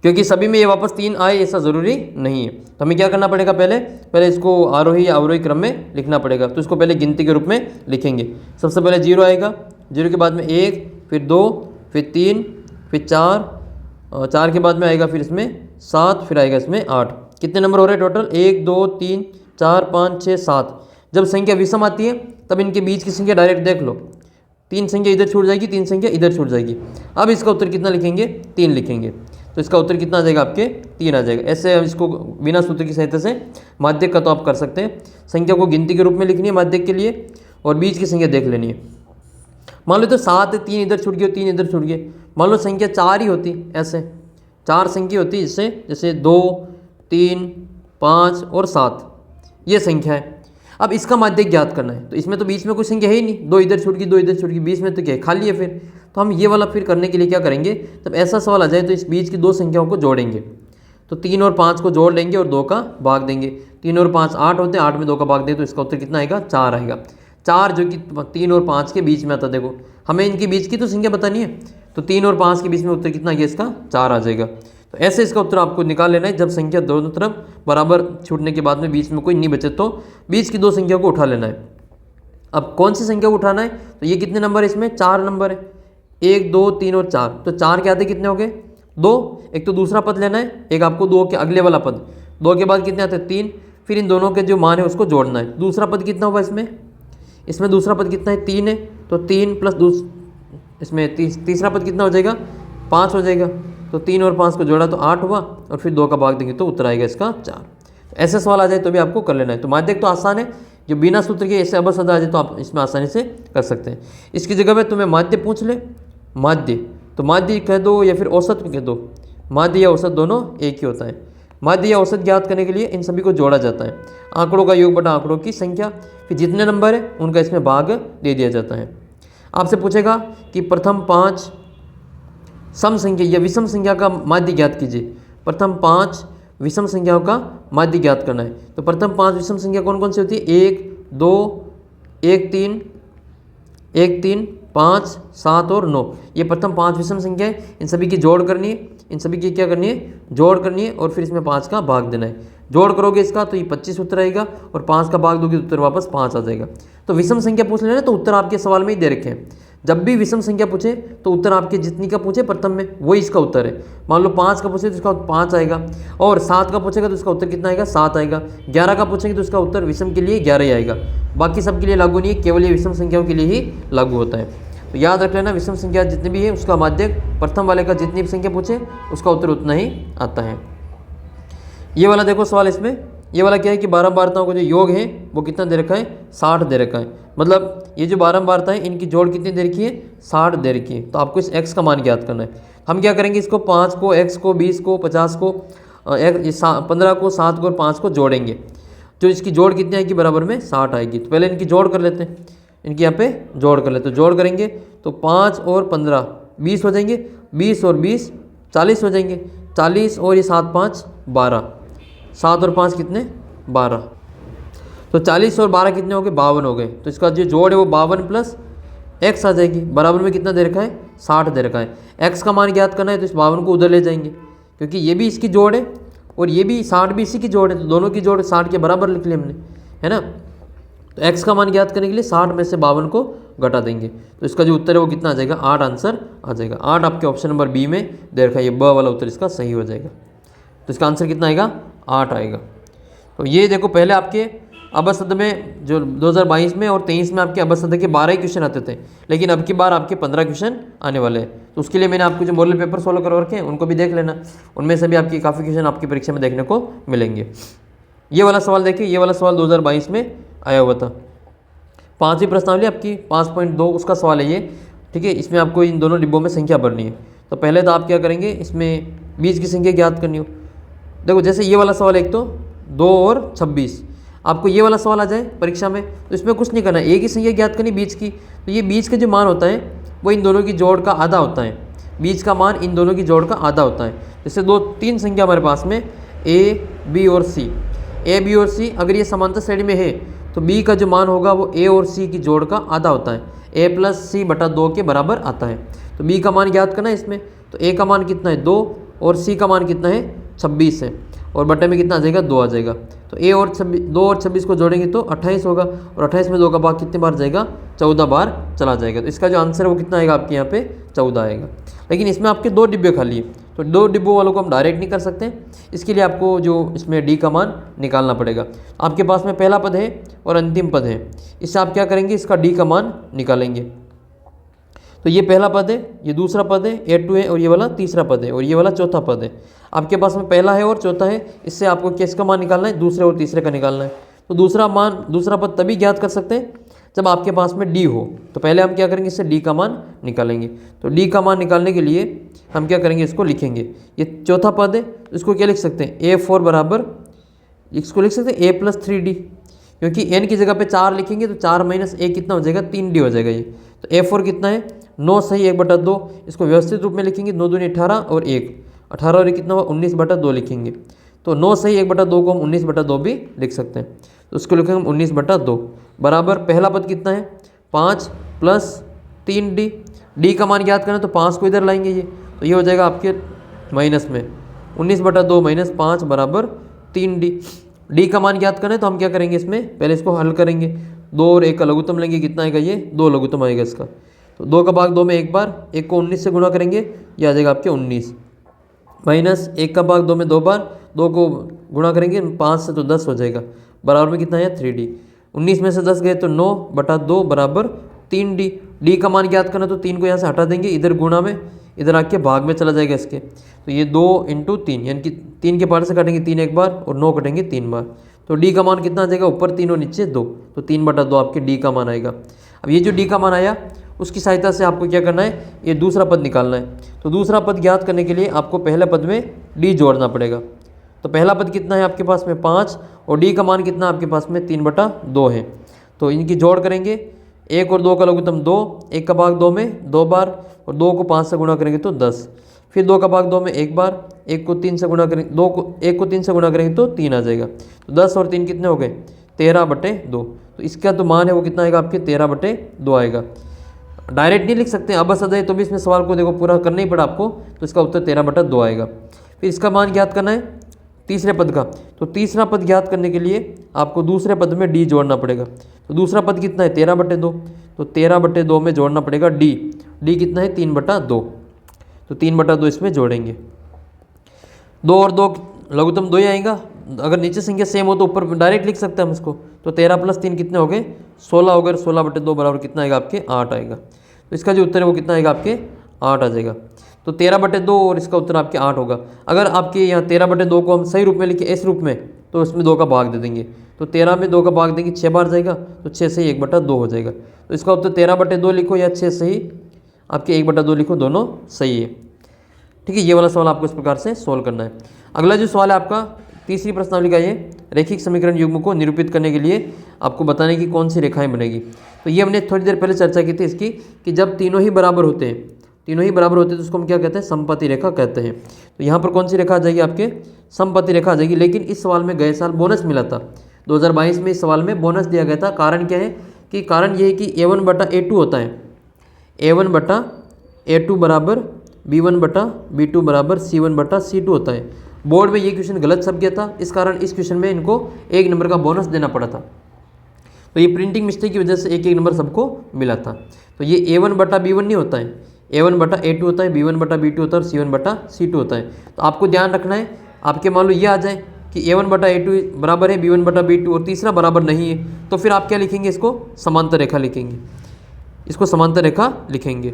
क्योंकि सभी में ये वापस 3 आए ऐसा ज़रूरी नहीं है। तो हमें क्या करना पड़ेगा, पहले इसको आरोही या अवरोही क्रम में लिखना पड़ेगा। तो इसको पहले गिनती के रूप में लिखेंगे। सबसे पहले 0 आएगा, 0 के बाद में 1, फिर 2, फिर 3, फिर 4, 4 के बाद में आएगा फिर इसमें 7, फिर आएगा इसमें 8। कितने नंबर हो रहे हैं टोटल, 1, 2, 3, 4, 5, 6, 7। जब संख्या विषम आती है तब इनके बीच की संख्या डायरेक्ट देख लो, 3 संख्या इधर छूट जाएगी, 3 संख्या इधर छूट जाएगी। अब इसका उत्तर कितना लिखेंगे, 3 लिखेंगे, तो इसका उत्तर कितना आ जाएगा आपके 3 आ जाएगा। ऐसे हम इसको बिना सूत्र की सहायता से माध्यक का तो आप कर सकते हैं। संख्या को गिनती के रूप में लिखनी है माध्यक के लिए, और बीच की संख्या देख लेनी है। मान लो तो 7 3 इधर छूट गए, 3 इधर छूट गए। मान लो संख्या 4 ही होती, ऐसे 4 संख्या होती है, इससे जैसे 2, 3, 5 और 7 ये संख्या है। अब इसका माध्यक ज्ञात करना है, तो इसमें तो बीच में कोई संख्या है ही नहीं, 2 इधर छूट गई, 2 इधर छूट गई, बीच में तो क्या है, खाली है। फिर तो हम ये वाला फिर करने के लिए क्या करेंगे, जब ऐसा सवाल आ जाए तो इस बीच की 2 संख्याओं को जोड़ेंगे। तो 3 और 5 को जोड़ लेंगे और 2 का भाग देंगे। 3 और 5 8 होते हैं, 8 में 2 का भाग दें तो इसका उत्तर कितना आएगा, 4 आएगा। 4 जो कि 3 और 5 के बीच में आता है। देखो हमें इनके बीच की तो संख्या बतानी है, तो 3 और 5 के बीच में उत्तर कितना आ गया, इसका 4 आ जाएगा। तो ऐसे इसका उत्तर आपको निकाल लेना है। जब संख्या दोनों तरफ बराबर छूटने के बाद में बीच में कोई नहीं बचे तो बीच की 2 संख्या को उठा लेना है। अब कौन सी संख्या को उठाना है, तो ये कितने नंबर है, इसमें 4 नंबर है, 1, 2, 3 और 4। तो 4 के आधे कितने हो गए, 2। एक तो दूसरा पद लेना है, एक आपको 2 के अगले वाला पद, 2 के बाद कितने आते हैं 3, फिर इन दोनों के जो मान है उसको जोड़ना है। दूसरा पद कितना होगा इसमें दूसरा पद कितना है, 3 है, तो 3 प्लस इसमें तीसरा पद कितना हो जाएगा, 5 हो जाएगा। तो 3 और 5 को जोड़ा तो 8 हुआ, और फिर 2 का भाग देंगे तो उत्तर आएगा इसका 4। ऐसे सवाल आ जाए तो भी आपको कर लेना है। तो माध्यक तो आसान है, जो बिना सूत्र के ऐसे अबसद आ जाए तो आप इसमें आसानी से कर सकते हैं। इसकी जगह पे तुम्हें माध्य पूछ ले, माध्य तो माध्य कह दो या फिर औसत भी कह दो, माध्य या औसत दोनों एक ही होता है। माध्य या औसत ज्ञात करने के लिए इन सभी को जोड़ा जाता है, आंकड़ों का योग बटा आंकड़ों की संख्या, फिर जितने नंबर है उनका इसमें भाग दे दिया जाता है। आपसे पूछेगा कि प्रथम 5 सम संख्या या विषम संख्या का माध्य ज्ञात कीजिए। प्रथम 5 विषम संख्याओं का माध्य ज्ञात करना है। तो प्रथम 5 विषम संख्या कौन कौन सी होती है? 1 2 1 3 1 3 5 7 और 9, ये प्रथम 5 विषम संख्या है। इन सभी की जोड़ करनी है, इन सभी की क्या करनी है? जोड़ करनी है और फिर इसमें 5 का भाग देना है। जोड़ करोगे इसका तो ये 25 उत्तर आएगा और 5 का भाग दोगे तो उत्तर वापस 5 आ जाएगा। तो विषम संख्या पूछ लेना तो उत्तर आपके सवाल में ही दे रखे हैं। जब भी विषम संख्या पूछे तो उत्तर आपके जितनी का पूछे प्रथम में वही इसका उत्तर है। मान लो 5 का पूछे तो इसका 5 आएगा, और 7 का पूछेगा तो इसका उत्तर कितना आएगा? 7 आएगा। 11 का पूछेंगे तो इसका उत्तर विषम के लिए 11 ही आएगा। बाकी सब के लिए लागू नहीं है, केवल ये विषम संख्याओं के लिए ही लागू होता है। तो याद रख लेना, विषम संख्या जितनी भी है उसका माध्य प्रथम वाले का जितनी भी संख्या पूछे उसका उत्तर उतना ही आता है। ये वाला देखो सवाल, इसमें ये वाला क्या है कि बारंबारताओं का जो योग है वो कितना दे रखा है? 60 दे रखा है। मतलब ये जो बारंबारता है इनकी जोड़ कितनी दे रखी है? 60 दे रखी है। तो आपको इस x का मान ज्ञात करना है। हम क्या करेंगे? इसको 5 को, x को, 20 को, 50 को, 15 को, 7 को और 5 को जोड़ेंगे। जो इसकी जोड़ कितनी आएगी? बराबर में 60 आएगी। तो पहले इनकी जोड़ कर लेते हैं, इनकी यहाँ पे जोड़ कर लेते हैं। तो जोड़ करेंगे तो 5 और 15 20 हो जाएंगे, 20 और 20 40 हो जाएंगे, 40 और ये 7 5 12, 7 और 5 कितने? 12। तो 40 और 12 कितने हो गए? 52 हो गए। तो इसका जो जोड़ है वो 52 प्लस x आ जाएगी। बराबर में कितना दे रखा है? 60 दे रखा है। x का मान ज्ञात करना है तो इस 52 को उधर ले जाएंगे, क्योंकि ये भी इसकी जोड़ है और ये भी 60 भी इसी की जोड़ है, तो दोनों की जोड़ 60 के बराबर लिख ली हमने, है ना। तो x का मान ज्ञात करने के लिए 60 में से 52 को घटा देंगे। तो इसका जो उत्तर है वो कितना आ जाएगा? 8 आंसर आ जाएगा। 8 आपके ऑप्शन नंबर बी में दे रखा है, ये ब वाला उत्तर इसका सही हो जाएगा। तो इसका आंसर कितना आएगा? 8 आएगा। तो ये देखो, पहले आपके अबसद में जो 2022 में और 23 में आपके अबसद के 12 ही क्वेश्चन आते थे, लेकिन अब की बार आपके 15 क्वेश्चन आने वाले हैं। तो उसके लिए मैंने आपको जो मॉडल पेपर सोल्व करवा रखे हैं उनको भी देख लेना, उनमें से भी आपकी काफ़ी क्वेश्चन आपकी परीक्षा में देखने को मिलेंगे। ये वाला सवाल देखिए, ये वाला सवाल 2022 में आया हुआ था। 5वीं प्रश्नावली आपकी 5.2 उसका सवाल है ये, ठीक है। इसमें आपको इन दोनों डिब्बों में संख्या भरनी है। तो पहले तो आप क्या करेंगे, इसमें बीज की संख्या ज्ञात करनी हो। देखो जैसे ये वाला सवाल, एक तो 2 और 26, आपको ये वाला सवाल आ जाए परीक्षा में तो इसमें कुछ नहीं करना, एक ही संख्या ज्ञात करनी बीज की। तो ये बीज का जो मान होता है वो इन दोनों की जोड़ का आधा होता है। बीज का मान इन दोनों की जोड़ का आधा होता है। जैसे 3 संख्या हमारे पास में a, b और c, a, b और c अगर ये समांतर श्रेणी में है तो b का जो मान होगा वो a और c की जोड़ का आधा होता है, a प्लस c बटा 2 के बराबर आता है। तो b का मान ज्ञात करना है इसमें। तो a का मान कितना है? 2 और c का मान कितना है? 26 है, और बटे में कितना आ जाएगा? 2 आ जाएगा। तो a और 2 और 26 को जोड़ेंगे तो 28 होगा, और 28 में 2 का भाग कितने बार जाएगा? 14 बार चला जाएगा। तो इसका जो आंसर है वो कितना आएगा आपके यहाँ पे? 14 आएगा। लेकिन इसमें आपके 2 डिब्बे खाली है, तो 2 डिब्बों वालों को हम डायरेक्ट नहीं कर सकते। इसके लिए आपको जो इसमें डी का मान निकालना पड़ेगा। आपके पास में पहला पद है और अंतिम पद है, इससे आप क्या करेंगे? इसका डी का मान निकालेंगे। तो ये पहला पद है, ये दूसरा पद है, A2 है, और ये वाला तीसरा पद है, और ये वाला चौथा पद है। आपके पास में पहला है और चौथा है, इससे आपको किसका मान निकालना है? दूसरे और तीसरे का निकालना है। तो दूसरा पद तभी ज्ञात कर सकते हैं जब आपके पास में डी हो। तो पहले हम क्या करेंगे? इससे डी का मान निकालेंगे। तो डी का मान निकालने के लिए हम क्या करेंगे? इसको लिखेंगे। ये चौथा पद है, इसको क्या लिख सकते हैं? A4 बराबर, इसको लिख सकते हैं a प्लस 3d, क्योंकि n की जगह पे 4 लिखेंगे तो 4 माइनस a कितना हो जाएगा? 3d हो जाएगा ये। तो A4 कितना है? 9 सही 1/2। इसको व्यवस्थित रूप में लिखेंगे, 9 दूनी 18 और 1, 18 और 1 कितना हुआ? 19/2 लिखेंगे। तो 9 सही 1/2 को हम 19/2 भी लिख सकते हैं। तो उसको लिखेंगे हम 19/2 बराबर पहला पद कितना है? 5 प्लस 3d। डी का मान ज्ञात करना तो 5 को इधर लाएंगे, ये तो ये हो जाएगा आपके माइनस में 19/2 माइनस 5 बराबर 3d। डी का मान ज्ञात करना है तो हम क्या करेंगे? इसमें पहले इसको हल करेंगे, 2 और 1 का लघुत्तम लेंगे, कितना आएगा? ये 2 लघुत्तम आएगा इसका। तो 2 का भाग 2 में एक बार, 1 को 19 से गुणा करेंगे, ये आ जाएगा आपके 19, माइनस 1 का भाग 2 में 2 बार, 2 को गुणा करेंगे 5 से तो 10 हो जाएगा, बराबर में कितना है? 3d। 19 में से 10 गए तो 9/2 बराबर 3d। डी का मान ज्ञात करना तो 3 को यहाँ से हटा देंगे, इधर गुणा में, इधर आके भाग में चला जाएगा इसके। तो ये 2 × 3 यानी कि 3 के पार्ट से काटेंगे 3 एक बार और 9 कटेंगे 3 बार। तो डी का मान कितना आ जाएगा? ऊपर 3 और नीचे 2, तो 3/2 आपके डी का मान आएगा। अब ये जो डी का मान आया उसकी सहायता से आपको क्या करना है? ये दूसरा पद निकालना है। तो दूसरा पद ज्ञात करने के लिए आपको पहले पद में डी जोड़ना पड़ेगा। तो पहला पद कितना है आपके पास में 5 और डी का मान कितना आपके पास में 3/2 है। तो इनकी जोड़ करेंगे, 1 और 2 का लघुत्तम 2, 1 का भाग 2 में 2 बार और 2 को 5 से गुणा करेंगे तो 10, फिर 2 का भाग 2 में 1 बार, 1 को 3 से गुणा करेंगे 1 को 3 से गुणा करेंगे तो 3 आ जाएगा। तो 10 और 3 कितने हो गए 13/2। तो इसका तो मान है वो कितना आएगा आपके 13/2 आएगा। डायरेक्ट नहीं लिख सकते अब सदा है, तो भी इसमें सवाल को देखो पूरा करना ही पड़ा आपको, तो इसका उत्तर 13/2 आएगा। फिर इसका मान ज्ञात करना है तीसरे पद का। तो तीसरा पद ज्ञात करने के लिए आपको दूसरे पद में डी जोड़ना पड़ेगा। तो दूसरा पद कितना है 13/2, तो 13/2 में जोड़ना पड़ेगा डी। डी कितना है 3/2, तो 3/2 इसमें जोड़ेंगे। 2 और 2 लघुत्तम 2 ही आएगा। अगर नीचे संख्या सेम हो तो ऊपर डायरेक्ट लिख सकते हैं हम इसको। तो 13 + 3 कितने हो गए 16 हो गए। 16/2 बराबर कितना आएगा आपके 8 आएगा। तो इसका जो उत्तर है वो कितना आएगा आपके 8 आ जाएगा। तो 13/2 और इसका उत्तर आपके 8 होगा। अगर आपके यहाँ 13/2 को हम सही रूप में लिखे इस रूप में, तो इसमें 2 का भाग दे देंगे। तो 13 में 2 का भाग देंगे 6 बार जाएगा, तो 6 से ही 1/2 हो जाएगा। तो इसका उत्तर 13/2 लिखो या 6 से ही आपके 1/2 लिखो, दोनों सही है। ठीक है, ये वाला सवाल आपको इस प्रकार से सोल्व करना है। अगला जो सवाल है आपका तीसरी प्रश्नावली का, ये रेखिक समीकरण युग्म को निरूपित करने के लिए आपको बताने की कौन सी रेखाएं बनेगी। तो ये हमने थोड़ी देर पहले चर्चा की थी इसकी, कि जब तीनों ही बराबर होते हैं, तीनों ही बराबर होते हैं तो उसको हम क्या कहते हैं समपति रेखा कहते हैं। तो यहाँ पर कौन सी रेखा आ जाएगी आपके समपति रेखा आ जाएगी। लेकिन इस सवाल में गए साल बोनस मिला था, 2022 में इस सवाल में बोनस दिया गया था। कारण क्या है कि कारण ये है कि A1/A2 होता है, A1/A2 बराबर B1/B2 बराबर C1/C2 होता है। बोर्ड में ये क्वेश्चन गलत छप गया था, इस कारण इस क्वेश्चन में इनको 1 नंबर का बोनस देना पड़ा था। तो ये प्रिंटिंग मिस्टेक की वजह से 1-1 नंबर सबको मिला था। तो ये A1/B1 नहीं होता है, A1/A2 होता है, B1/B2 होता है और C1/C2 होता है। तो आपको ध्यान रखना है, आपके मान लो ये आ जाए कि A1/A2 बराबर है B1/B2 और तीसरा बराबर नहीं है, तो फिर आप क्या लिखेंगे, इसको समांतर रेखा लिखेंगे, इसको समांतर रेखा लिखेंगे।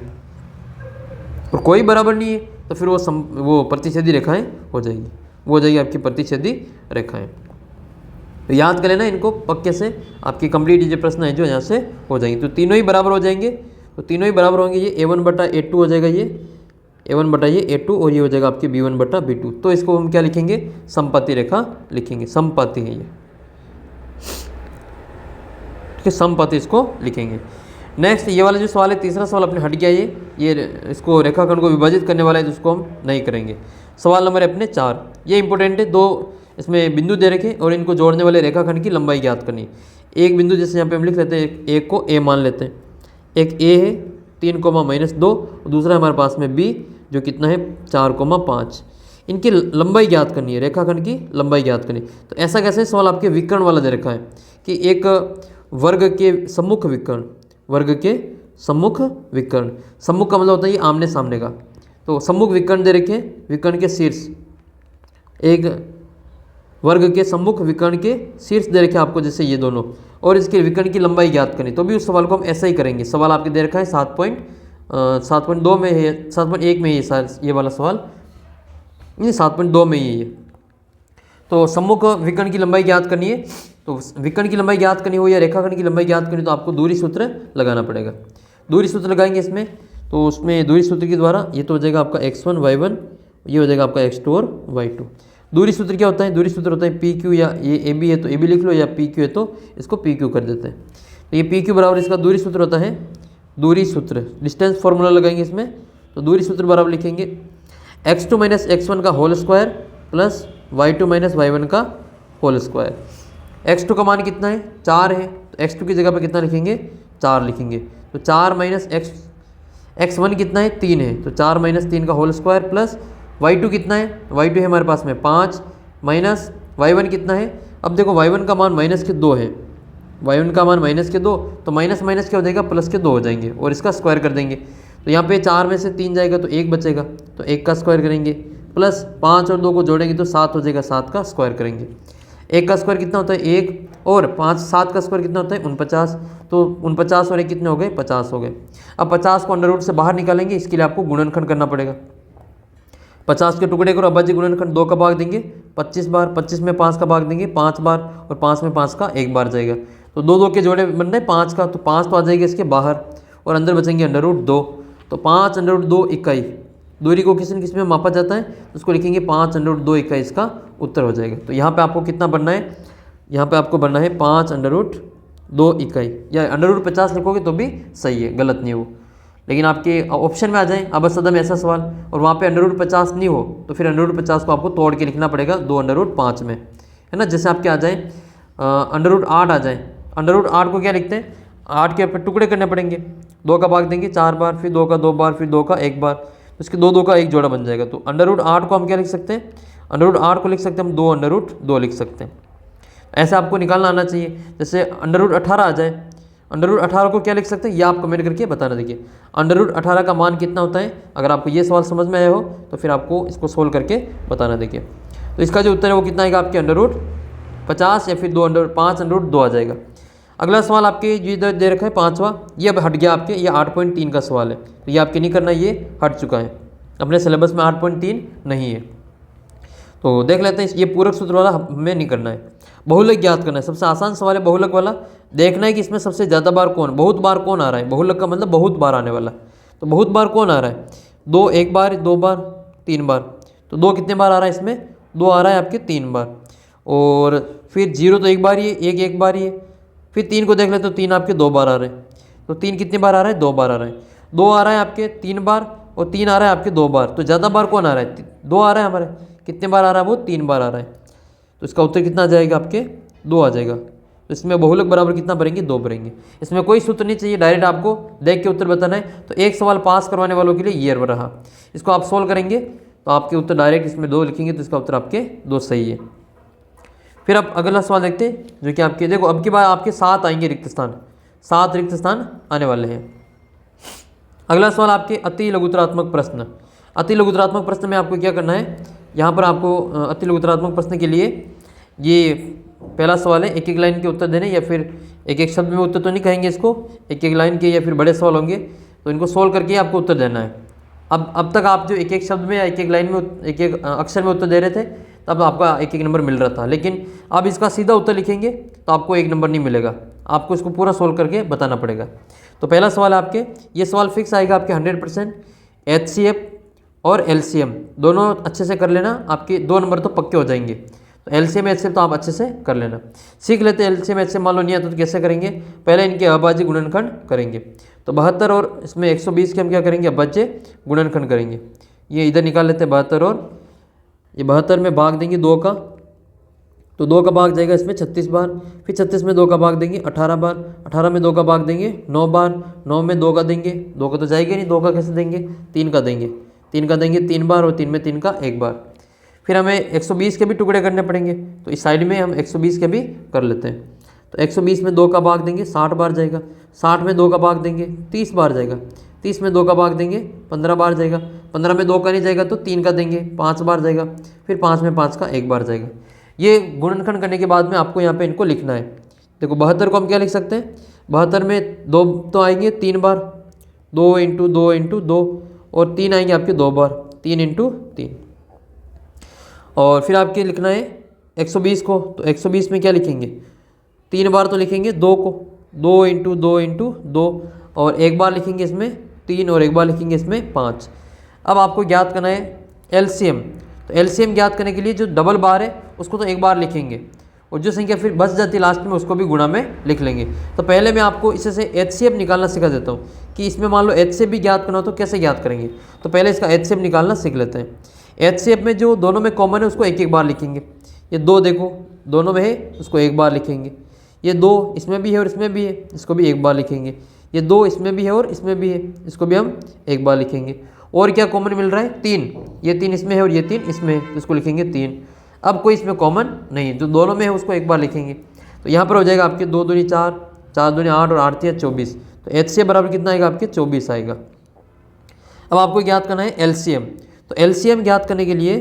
और कोई बराबर नहीं है तो फिर वो प्रतिच्छेदी रेखाएं हो जाएगी, वो हो जाएगी आपकी प्रतिच्छेदी रेखाएं। तो याद कर लेना इनको पक्के से, आपकी कंप्लीट जो प्रश्न है जो यहाँ से हो जाएंगे। तो तीनों ही बराबर हो जाएंगे, तो तीनों ही बराबर होंगे। ये A1/A2 हो जाएगा, ये A1/A2 और ये हो जाएगा आपके B1/B2। तो इसको हम क्या लिखेंगे समपति रेखा लिखेंगे, समपति है ये, ठीक है, समपति इसको लिखेंगे। नेक्स्ट ये वाला जो सवाल है तीसरा सवाल अपने हट गया, ये इसको रेखाखंड को विभाजित करने वाला है, तो उसको हम नहीं करेंगे। सवाल नंबर है अपने 4, ये इंपॉर्टेंट है। 2 इसमें बिंदु दे रखे और इनको जोड़ने वाले रेखाखंड की लंबाई ज्ञात करनी। एक बिंदु जैसे यहाँ पे हम लिख लेते हैं, एक को ए मान लेते हैं, एक ए है 3, -2, दूसरा हमारे पास में बी जो कितना है 4, इनकी लंबाई ज्ञात करनी है, रेखाखंड की लंबाई ज्ञात करनी। तो ऐसा कैसे सवाल आपके विकर्ण वाला दे रखा है कि एक वर्ग के सम्मुख विकर्ण, वर्ग के सम्मुख विकर्ण, सम्मुख का मतलब होता है ये आमने सामने का। तो सम्मुख विकर्ण दे रखे, विकर्ण के शीर्ष, एक वर्ग के सम्मुख विकर्ण के शीर्ष दे रखे आपको जैसे ये दोनों, और इसके विकर्ण की लंबाई ज्ञात करनी। तो भी उस सवाल को हम ऐसा ही करेंगे। सवाल आपके दे रखा है 7.2 में है, 7.1 में ये वाला सवाल, नहीं 7.2 में ही है। तो सम्मुख विकर्ण की लंबाई ज्ञात करनी है। तो विकर्ण की लंबाई ज्ञात करनी हो या रेखाखंड की लंबाई ज्ञात करनी, तो आपको दूरी सूत्र लगाना पड़ेगा। दूरी सूत्र लगाएंगे इसमें, तो उसमें दूरी सूत्र के द्वारा ये तो हो जाएगा आपका x1 y1, ये हो जाएगा आपका x2 और y2। दूरी सूत्र क्या होता है, दूरी सूत्र होता है PQ, या ये AB है तो AB लिख लो, या PQ है तो इसको PQ कर देते हैं। तो ये PQ बराबर इसका दूरी सूत्र होता है, दूरी सूत्र डिस्टेंस फॉर्मूला लगाएंगे इसमें। तो दूरी सूत्र बराबर लिखेंगे x2 - x1 का whole square plus y2 - y1 का होल स्क्वायर। x2 का मान कितना है 4 है, तो x2 की जगह पर कितना लिखेंगे 4 लिखेंगे। तो 4 - x1 कितना है 3 है, तो 4 - 3 का होल स्क्वायर प्लस y2 कितना है, y2 है हमारे पास में 5 माइनस y1 कितना है। अब देखो y1 का मान -2 है, y1 का मान -2, तो माइनस माइनस क्या हो जाएगा प्लस के 2 हो जाएंगे और इसका स्क्वायर कर देंगे। तो यहाँ पे 4 में से 3 जाएगा तो 1 बचेगा, तो 1 का स्क्वायर करेंगे, प्लस 5 और 2 को जोड़ेंगे तो 7 हो जाएगा, 7 का स्क्वायर करेंगे। 1 का स्क्वायर कितना होता है 1, और 7 का स्क्वायर कितना होता है 49। तो 49 और 1 कितने हो गए 50 हो गए। अब 50 को अंडर रूट से बाहर निकालेंगे, इसके लिए आपको गुणनखंड करना पड़ेगा। 50 के टुकड़े करो, अभाज्य गुणनखंड 2 का भाग देंगे 25 बार, 25 में 5 का भाग देंगे 5 बार, और 5 में 5 का 1 बार जाएगा। तो 2 के जोड़े बन रहे 5 का, तो 5 तो आ जाएगा इसके बाहर और अंदर बचेंगे अंडर रूट 2। तो 5 अंडर रूट 2 इकाई, दूरी को किस न किस में मापा जाता है, तो उसको लिखेंगे 5√2 इकाई इसका उत्तर हो जाएगा। तो यहाँ पे आपको कितना बनना है, यहाँ पे आपको बनना है 5√2 इकाई, या √50 लिखोगे तो भी सही है, गलत नहीं हो। लेकिन आपके ऑप्शन में आ जाए अब सदम ऐसा सवाल और वहाँ पे √50 नहीं हो तो फिर √50 को आपको तोड़ के लिखना पड़ेगा 2√5 में, है ना। जैसे आपके आ जाए √8 आ जाए, √8 को क्या लिखते हैं, 8 के टुकड़े करने पड़ेंगे, 2 का भाग देंगे 4 बार, फिर 2 का 2 बार, फिर 2 का 1 बार, तो इसके 2 का 1 जोड़ा बन जाएगा। तो √8 को हम क्या लिख सकते हैं, √8 को लिख सकते हैं हम 2√2 लिख सकते हैं। ऐसे आपको निकालना आना चाहिए। जैसे √18 आ जाए, √18 को क्या लिख सकते हैं, ये आप कमेंट करके बताना। देखिए √18 का मान कितना होता है, अगर आपको ये सवाल समझ में आया हो तो फिर आपको इसको सोल्व करके बताना। देखिए तो इसका जो उत्तर है वो कितना आएगा आपके √50 या फिर 5√2 आ जाएगा। अगला सवाल आपके जो इधर दे रखा है 5वां, ये अब हट गया आपके, ये 8.3 का सवाल है, तो ये आपके नहीं करना, ये हट चुका है, अपने सिलेबस में 8.3 नहीं है। तो देख लेते हैं, ये पूरक सूत्र वाला हमें नहीं करना है, बहुलक ज्ञात करना है। सबसे आसान सवाल है बहुलक वाला, देखना है कि इसमें सबसे ज़्यादा बार कौन, बहुत बार कौन आ रहा है, बहुलक का मतलब बहुत बार आने वाला। तो बहुत बार कौन आ रहा है, 2 1 बार, 2 बार, 3 बार। तो 2 कितने बार आ रहा है इसमें, 2 आ रहा है आपके 3 बार, और फिर 0 तो 1 बार ही है, 1 1 बार ही है। फिर 3 को देख ले तो 3 आपके 2 बार आ रहे हैं, तो 3 कितने बार आ रहा है, 2 बार आ रहा है। 2 आ रहा है आपके 3 बार और 3 आ रहा है आपके 2 बार, तो ज़्यादा बार कौन आ रहा है, 2 आ रहा है हमारे, कितने बार आ रहा है वो 3 बार आ रहा है। तो इसका उत्तर कितना आ जाएगा आपके 2 आ जाएगा। तो इसमें बहुलक बराबर कितना भरेंगे, 2 भरेंगे। इसमें कोई सूत्र नहीं चाहिए, डायरेक्ट आपको देख के उत्तर बताना है। तो एक सवाल पास करवाने वालों के लिए ये रहा, इसको आप सोल्व करेंगे तो आपके उत्तर डायरेक्ट इसमें 2 लिखेंगे तो इसका उत्तर आपके 2 सही है। फिर आप अगला सवाल देखते हैं जो कि आपके, देखो अब की बार आपके 7 आएंगे रिक्त स्थान, 7 रिक्त स्थान आने वाले हैं। अगला सवाल आपके अति लघुतरात्मक प्रश्न। अति लघुतरात्मक प्रश्न में आपको क्या करना है, यहाँ पर आपको अति लघुतरात्मक प्रश्न के लिए ये पहला सवाल है, एक एक लाइन के उत्तर देने, या फिर एक एक शब्द में उत्तर तो नहीं कहेंगे इसको, एक एक लाइन के या फिर बड़े सवाल होंगे तो इनको सोल्व करके आपको उत्तर देना है। अब तक आप जो एक एक शब्द में या एक एक लाइन में एक एक अक्षर में उत्तर दे रहे थे तब आपका एक एक नंबर मिल रहा था, लेकिन अब इसका सीधा उत्तर लिखेंगे तो आपको 1 नंबर नहीं मिलेगा, आपको इसको पूरा सोल्व करके बताना पड़ेगा। तो पहला सवाल आपके, ये सवाल फिक्स आएगा आपके 100%, HCF और LCM दोनों अच्छे से कर लेना, आपके 2 नंबर तो पक्के हो जाएंगे। तो LCM HCF तो आप अच्छे से कर लेना, सीख लेते हैं। LCM HCF मान लो नहीं आता तो कैसे करेंगे, पहले इनके अभाज्य गुणनखंड करेंगे। तो 72 और इसमें 120 के हम क्या करेंगे, अभाज्य गुणनखंड करेंगे। ये इधर निकाल लेते हैं 72, और ये 72 में भाग देंगे 2 का, तो 2 का भाग जाएगा इसमें 36 बार, फिर 36 में 2 का भाग देंगे 18 बार, 18 में 2 का भाग देंगे 9 बार, 9 में 2 का देंगे, 2 का तो जाएगा नहीं, 2 का कैसे देंगे, 3 का देंगे, 3 का देंगे 3 बार, और 3 में 3 का 1 बार। फिर हमें 120 के भी टुकड़े करने पड़ेंगे, तो इस साइड में हम 120 के भी कर लेते हैं। तो 120 में 2 का भाग देंगे 60 बार जाएगा, 60 में 2 का भाग देंगे 30 बार जाएगा, 30 में 2 का भाग देंगे 15 बार जाएगा, 15 में 2 का नहीं जाएगा तो 3 का देंगे 5 बार जाएगा, फिर 5 में 5 का 1 बार जाएगा। ये गुणनखंड करने के बाद में आपको यहाँ पे इनको लिखना है। देखो 72 को हम क्या लिख सकते हैं, 72 में 2 तो आएंगे 3 बार, 2 इंटू 2 इंटू 2, और 3 आएंगे आपके 2 बार, 3 इंटू 3। और फिर आपके लिखना है 120 को, तो 120 में क्या लिखेंगे, 3 बार तो लिखेंगे 2 को, 2 इंटू 2 इंटू 2, और 1 बार लिखेंगे इसमें 3, और 1 बार लिखेंगे इसमें 5। अब आपको ज्ञात करना है LCM। तो LCM ज्ञात करने के लिए जो डबल बार है उसको तो 1 बार लिखेंगे, और जो संख्या फिर बच जाती है लास्ट में उसको भी गुणा में लिख लेंगे। तो पहले मैं आपको इससे से HCF निकालना सिखा देता हूँ कि इसमें मान लो HCF भी ज्ञात करना हो तो कैसे ज्ञात करेंगे। तो पहले इसका HCF निकालना सीख लेते हैं। HCF में जो दोनों में कॉमन है उसको 1 1 बार लिखेंगे। ये 2 देखो दोनों में है, उसको 1 बार लिखेंगे। ये 2 इसमें भी है और इसमें भी है, इसको भी 1 बार लिखेंगे। ये 2 इसमें भी है और इसमें भी है, इसको भी हम 1 बार लिखेंगे। और क्या कॉमन मिल रहा है, 3, ये 3 इसमें है और ये 3 इसमें है, तो इसको लिखेंगे 3। अब कोई इसमें कॉमन नहीं, जो दोनों में है उसको 1 बार लिखेंगे। तो यहाँ पर हो जाएगा आपके 2 दूनी 4, 4 दूनी 8 और 8 3 24। तो HCF बराबर कितना आएगा आपके 24 आएगा। अब आपको ज्ञात करना है LCM। तो LCM ज्ञात करने के लिए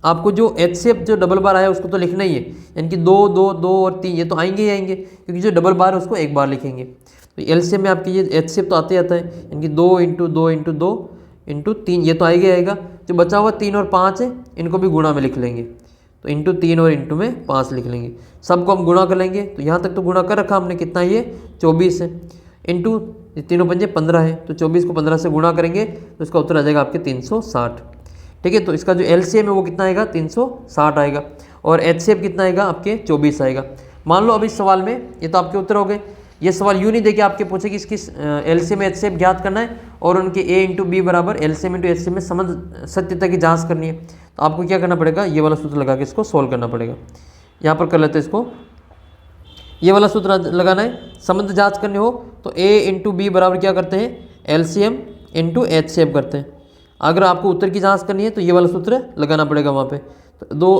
आपको जो HCF जो डबल बार आया उसको तो लिखना ही है, यानी कि 2 2 2 और 3 ये तो आएंगे ही आएंगे, क्योंकि जो डबल बार है उसको 1 बार लिखेंगे। तो LCM में आपकी ये HCF तो आते आता है, यानी कि 2 इंटू 2 इंटू 2 इंटू 3 ये तो आएगा आएगा। जो बचा हुआ 3 और 5 है इनको भी गुणा में लिख लेंगे, तो इंटू 3 और इंटू में 5 लिख लेंगे। सबको हम गुणा कर लेंगे, तो यहाँ तक तो गुणा कर रखा हमने, कितना ये 24 है। इंटू तीनों पंजे 15 है, तो 24 को 15 से गुणा करेंगे तो इसका उत्तर आ जाएगा आपके 360। ठीक है, तो इसका जो एलसीएम है वो कितना आएगा 360 आएगा, और एचसीएफ कितना आएगा आपके 24 आएगा। मान लो अब इस सवाल में ये तो आपके उत्तर हो गए। ये सवाल यूँ नहीं देके आपके पूछे कि इसकी एलसीएम एचसीएफ ज्ञात करना है और उनके ए इंटू बी बराबर एलसीएम इंटू एचसीएफ में संबंध सत्यता की जांच करनी है। तो आपको क्या करना पड़ेगा, ये वाला सूत्र लगा के इसको सोल्व करना पड़ेगा। यहाँ पर कर लेते हैं इसको, ये वाला सूत्र लगाना है। संबंध जांच करनी हो तो ए इंटू बी बराबर क्या करते हैं, एलसीएम इंटू एचसीएफ करते हैं। अगर आपको उत्तर की जांच करनी है तो ये वाला सूत्र लगाना पड़ेगा वहाँ पे। तो दो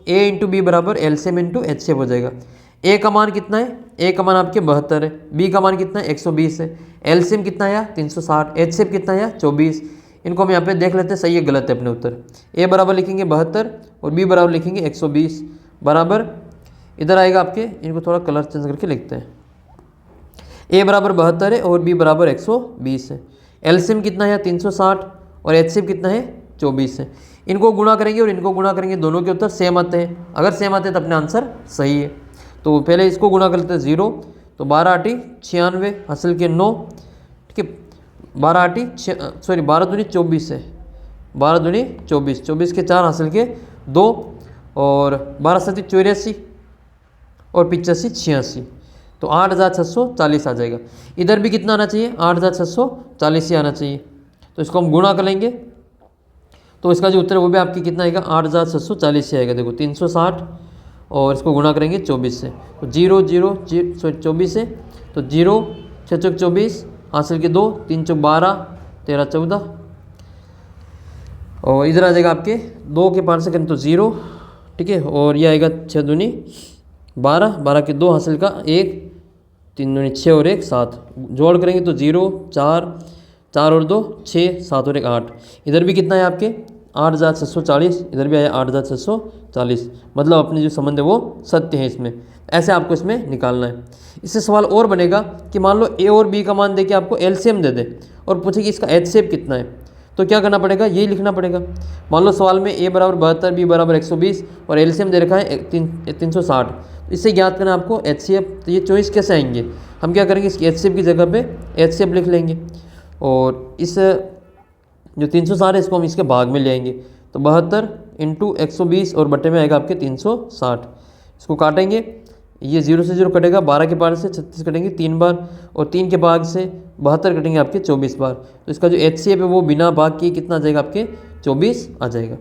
ए इंटू बी बराबर एलसीएम इंटू एचसीएफ हो जाएगा। ए का मान कितना है, ए का मान आपके 72 है, बी का मान कितना है 120 है, एलसीएम कितना है 360, एचसीएफ कितना है 24। इनको हम यहाँ पे देख लेते हैं सही है गलत है अपने उत्तर। ए बराबर लिखेंगे 72 और बी बराबर लिखेंगे 120 बराबर, इधर आएगा आपके, इनको थोड़ा कलर चेंज करके लिखते हैं। ए बराबर 72 है और बी बराबर 120 है, एलसीएम कितना है 360 और एचसीएफ कितना है 24 है। इनको गुणा करेंगे और इनको गुणा करेंगे, दोनों के उत्तर सेम आते हैं। अगर सेम आते हैं तो अपने आंसर सही है। तो पहले इसको गुणा कर लेते हैं 0, तो 12 8 96 हासिल के 9। ठीक है, 12 8 12 दूनी 24 है, 12 दूनी 24, 24 के 4 हासिल के 2 और 12 7 84 और 85 86, तो 8640 आ जाएगा। इधर भी कितना आना चाहिए, 8640 ही आना चाहिए। तो इसको हम गुणा कर लेंगे तो इसका जो उत्तर है वो भी आपकी कितना आएगा 8640 से आएगा। देखो 360 और इसको गुणा करेंगे 24 से, तो 0 0 24 से, तो 0 6 चौक 24 हासिल के 2 3 चौक 12 13 14 और इधर आ जाएगा आपके 2 के 5 से करें तो 0। ठीक है, और ये आएगा 6 दूनी 12, 12 के 2 हासिल का 1, 3 दूनी 6 और 1 7, जोड़ करेंगे तो 0 4 4 और 2 6 7 और 1 8। इधर भी कितना है आपके 8640, इधर भी आया 8640, मतलब अपने जो संबंध है वो सत्य है इसमें। ऐसे आपको इसमें निकालना है। इससे सवाल और बनेगा कि मान लो ए और बी का मान दे के आपको एलसीएम दे दे और पूछे कि इसका एचसीएफ कितना है, तो क्या करना पड़ेगा, यही लिखना पड़ेगा। मान लो सवाल में ए बराबर 72, बी बराबर 120 और एलसीएम दे रखा है 360, इससे ज्ञात करना आपको एचसीएफ। तो ये चॉइस कैसे आएंगे, हम क्या करेंगे इसकी एचसीएफ की जगह पे एचसीएफ लिख लेंगे और इस जो 360 है इसको हम इसके भाग में ले आएंगे, तो 72 इंटू 120 और बट्टे में आएगा आपके 360। इसको काटेंगे, ये 0 से 0 कटेगा, 12 के भाग से 36 कटेंगे 3 बार और 3 के भाग से 72 कटेंगे आपके 24 बार। तो इसका जो एचसीएफ है वो बिना भाग किए कितना आ जाएगा आपके 24 आ जाएगा।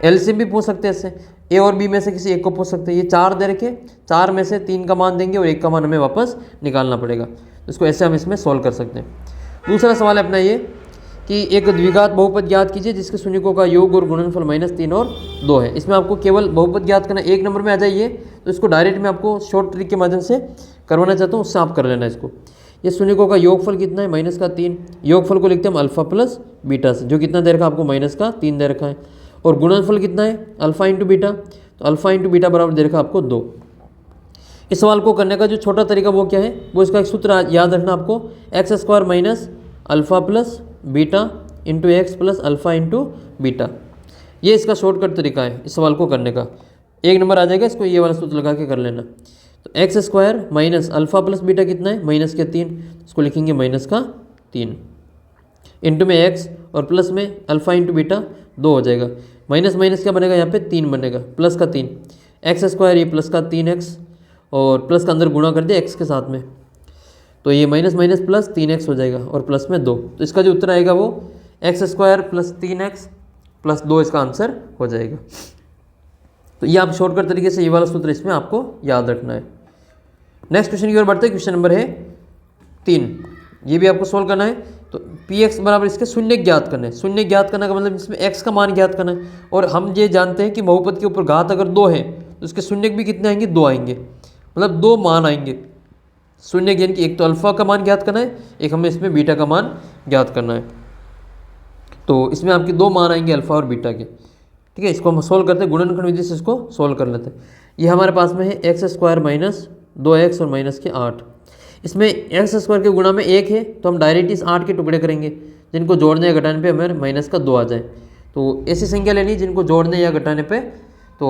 एलसीएम भी पूछ सकते हैं इससे, ए और बी में से किसी एक को पूछ सकते हैं। ये 4 दे रखे, 4 में से 3 का मान देंगे और 1 का मान हमें वापस निकालना पड़ेगा। तो इसको ऐसे हम इसमें सॉल्व कर सकते हैं। दूसरा सवाल है अपना ये कि एक द्विघात बहुपद ज्ञात कीजिए जिसके शून्यकों का योग और गुणनफल -3 और 2 है। इसमें आपको केवल बहुपद ज्ञात करना, 1 नंबर में आ जाइए। तो इसको डायरेक्ट मैं आपको शॉर्ट ट्रिक के माध्यम से करवाना चाहता हूँ, उससे आप कर लेना इसको। ये शून्यकों का योगफल कितना है -3, योगफल को लिखते हैं हम अल्फा प्लस बीटा से, जो कितना दे रखा है आपको -3 दे रखा है। और गुणनफल कितना है अल्फा इंटू बीटा, तो अल्फा इंटू बीटा बराबर दे रखा है आपको 2। इस सवाल को करने का जो छोटा तरीका वो क्या है, वो इसका एक सूत्र याद रखना आपको, x² minus alpha plus beta into x plus alpha into beta. ये इसका शॉर्टकट तरीका है इस सवाल को करने का। 1 नंबर आ जाएगा, इसको ये वाला सूत्र लगा के कर लेना। तो x² minus alpha plus beta कितना है -3, इसको लिखेंगे -3 इंटू में x और प्लस में अल्फा इंटू बीटा 2 हो जाएगा। माइनस माइनस क्या बनेगा यहाँ पे 3 बनेगा, प्लस का 3, x² ये प्लस का 3x और प्लस का अंदर गुणा कर दिया x के साथ में, तो ये माइनस माइनस प्लस 3x हो जाएगा और प्लस में 2। तो इसका जो उत्तर आएगा वो x² प्लस 3x प्लस 2 इसका आंसर हो जाएगा। तो ये आप शॉर्टकट तरीके से ये वाला सूत्र इसमें आपको याद रखना है। नेक्स्ट क्वेश्चन की ओर बढ़ते हैं। क्वेश्चन नंबर है 3, ये भी आपको सोल्व करना है। तो px बराबर इसके शून्य ज्ञात करना है। शून्य ज्ञात करने का मतलब इसमें x का मान ज्ञात करना है, और हम ये जानते हैं कि बहुपद के ऊपर घात अगर 2 है तो इसके शून्य भी कितने आएंगे, 2 आएंगे, मतलब 2 मान आएंगे शून्य, यानी कि एक तो अल्फा का मान ज्ञात करना है, एक हमें इसमें बीटा का मान ज्ञात करना है। तो इसमें आपके 2 मान आएंगे अल्फा और बीटा के। ठीक है, इसको हम सोल्व करते हैं, गुणनखंड विधि से इसको सोल्व कर लेते हैं। ये हमारे पास में है x² माइनस 2x और माइनस के 8। इसमें x² के गुणा में 1 है, तो हम डायरेक्ट इस 8 के टुकड़े करेंगे, जिनको जोड़ने या घटाने पे हमें माइनस का 2 आ जाए। तो ऐसी संख्या लेनी जिनको जोड़ने या घटाने पे तो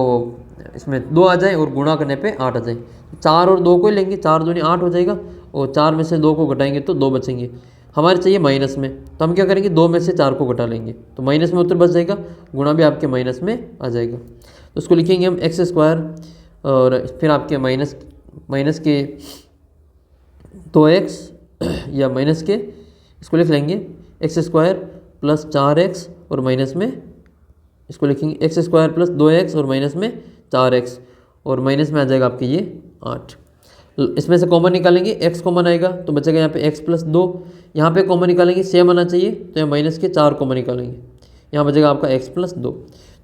इसमें 2 आ जाए और गुणा करने पे 8 आ जाए। 4 और 2 को ही लेंगे, 4 दूनी 8 हो जाएगा और 4 में से 2 को घटाएंगे तो 2 बचेंगे। हमारे चाहिए माइनस में, तो हम क्या करेंगे 2 में से 4 को घटा लेंगे तो माइनस में उत्तर बच जाएगा, गुणा भी आपके माइनस में आ जाएगा। तो उसको लिखेंगे हम एक्स स्क्वायर और फिर आपके माइनस के 2x या माइनस के इसको लिख लेंगे एक्स स्क्वायर प्लस 4x और माइनस में इसको लिखेंगे एक्स स्क्वायर प्लस 2x और माइनस में 4x और माइनस में आ जाएगा आपके ये 8। इसमें से कॉमन निकालेंगे, x कॉमन आएगा तो बचेगा यहाँ पे x प्लस 2, यहाँ पे कॉमन निकालेंगे सेम आना चाहिए तो यहाँ माइनस के 4 कॉमन निकालेंगे, यहाँ बचेगा आपका x प्लस 2।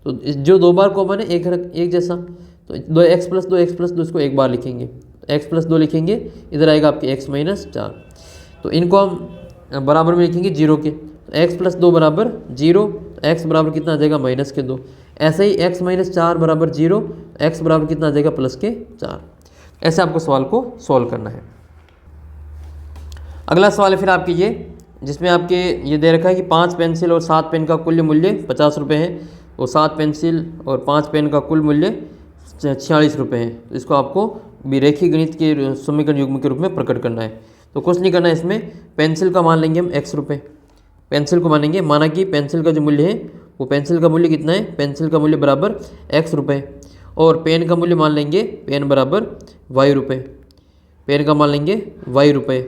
तो जो 2 बार कॉमन है एक जैसा, तो 2x प्लस 2 इसको एक बार लिखेंगे तो x प्लस 2 लिखेंगे, इधर आएगा आपके x माइनस 4। तो इनको हम बराबर में लिखेंगे 0 के, तो x प्लस 2 बराबर 0, x बराबर कितना आ जाएगा माइनस के 2। ऐसे ही x माइनस 4 बराबर 0, x बराबर कितना आ जाएगा प्लस के 4। ऐसे आपको सवाल को सॉल्व करना है। अगला सवाल है फिर आपके ये, जिसमें आपके ये दे रखा है कि 5 पेंसिल और 7 पेन का कुल मूल्य 50 रुपये है और 7 पेंसिल और 5 पेन का कुल मूल्य 46 रुपये है। तो इसको आपको रेखीय गणित के समीकरण युग्म के रूप में प्रकट करना है। तो कुछ नहीं करना है, इसमें पेंसिल का मान लेंगे हम x रुपये, पेंसिल को मानेंगे, माना कि पेंसिल का जो मूल्य है वो पेंसिल का मूल्य कितना है, पेंसिल का मूल्य बराबर x रुपये और पेन का मूल्य मान लेंगे पेन बराबर y रुपये, पेन का मान लेंगे y रुपये।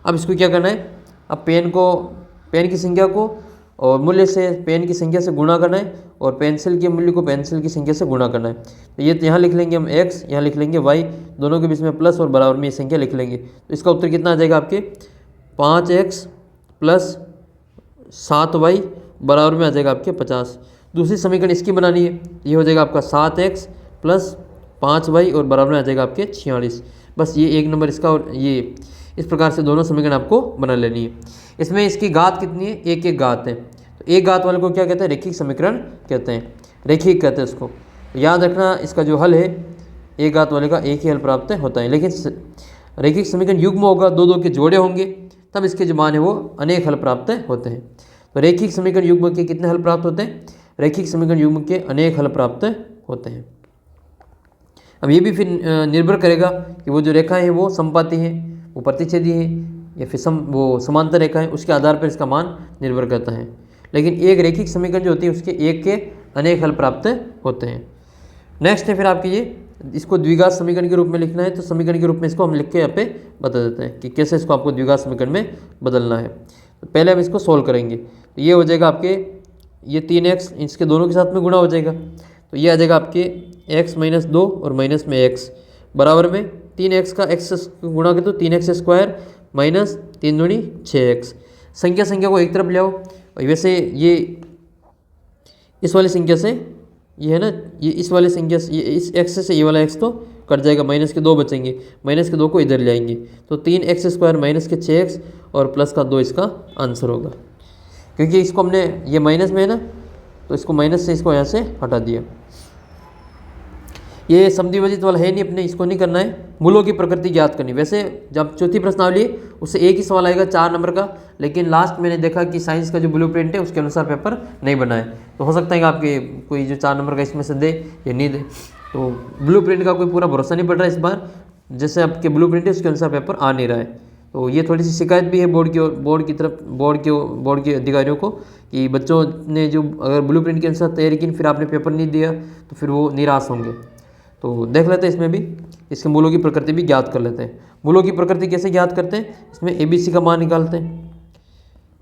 अब इसको क्या करना है, अब पेन की संख्या को और मूल्य से पेन की संख्या से गुणा करना है और पेंसिल के मूल्य को पेंसिल की संख्या से गुणा करना है। तो ये यहाँ लिख लेंगे हम x, यहाँ लिख लेंगे y, दोनों के बीच में प्लस और बराबर में ये संख्या लिख लेंगे। तो इसका उत्तर कितना आ जाएगा आपके 5x प्लस 7y बराबर में आ जाएगा आपके 50। दूसरी समीकरण इसकी बनानी है, ये हो जाएगा आपका 7x प्लस 5y और बराबर में आ जाएगा आपके 46। बस ये एक नंबर इसका, और ये इस प्रकार से दोनों समीकरण आपको बना लेनी है। इसमें इसकी घात कितनी है, एक एक घात है, तो एक घात वाले को क्या कहते हैं, रेखिक समीकरण कहते हैं, रेखिक कहते हैं इसको। याद रखना इसका जो हल है एक घात वाले का एक ही हल प्राप्त होता है, लेकिन रेखिक समीकरण युग्म होगा, 2 के जोड़े होंगे तब इसके जो मान है वो अनेक हल प्राप्त होते हैं। तो रेखिक समीकरण युग्म के कितने हल प्राप्त होते हैं, रेखिक समीकरण युग्म के अनेक हल प्राप्त होते हैं। अब ये भी फिर निर्भर करेगा कि वो जो रेखा है वो समपाती है, वो प्रतिच्छेदी है या फिर वो समांतर रेखा है, उसके आधार पर इसका मान निर्भर करता है। लेकिन एक रेखिक समीकरण जो होती है उसके एक के अनेक हल प्राप्त होते हैं। नेक्स्ट है फिर आपके ये, इसको द्विघात समीकरण के रूप में लिखना है, तो समीकरण के रूप में इसको हम लिख के यहाँ पे बता देते हैं कि कैसे इसको आपको द्विघात समीकरण में बदलना है। तो पहले हम इसको सोल्व करेंगे, तो ये हो जाएगा आपके ये 3x इसके दोनों के साथ में गुणा हो जाएगा, तो ये आ जाएगा आपके x माइनस 2 और माइनस में x बराबर में 3x का x से गुणा करें तो 3x स्क्वायर माइनस 3 दूनी 6x। संख्या को एक तरफ ले आओ, और वैसे ये इस वाली संख्या से ये है ना, ये इस वाली संख्या से ये इस x से ये वाला x तो कट जाएगा, माइनस के 2 बचेंगे, माइनस के 2 को इधर ले आएंगे तो 3x स्क्वायर माइनस के 6x और प्लस का 2 इसका आंसर होगा। क्योंकि इसको हमने ये माइनस में है ना, तो इसको माइनस से इसको यहाँ से हटा दिया। ये समद्विभाजित वाला है नहीं अपने, इसको नहीं करना है, मूलों की प्रकृति ज्ञात करनी। वैसे जब चौथी प्रश्नावली है उससे एक ही सवाल आएगा 4 नंबर का, लेकिन लास्ट मैंने देखा कि साइंस का जो ब्लूप्रिंट है उसके अनुसार पेपर नहीं बना है, तो हो सकता है कि आपके कोई जो 4 नंबर का इसमें से दे या नहीं दे। तो ब्लूप्रिंट का कोई पूरा भरोसा नहीं पड़ रहा है इस बार, जैसे आपके ब्लूप्रिंट है उसके अनुसार पेपर आ नहीं रहा है। तो ये थोड़ी सी शिकायत भी है बोर्ड के अधिकारियों को कि बच्चों ने जो अगर ब्लूप्रिंट के अनुसार तैयारी की फिर आपने पेपर नहीं दिया तो फिर वो निराश होंगे। तो देख लेते हैं इसमें भी, इसके मूलों की प्रकृति भी ज्ञात कर लेते हैं। मूलों की प्रकृति कैसे ज्ञात करते हैं, इसमें ABC का मान निकालते हैं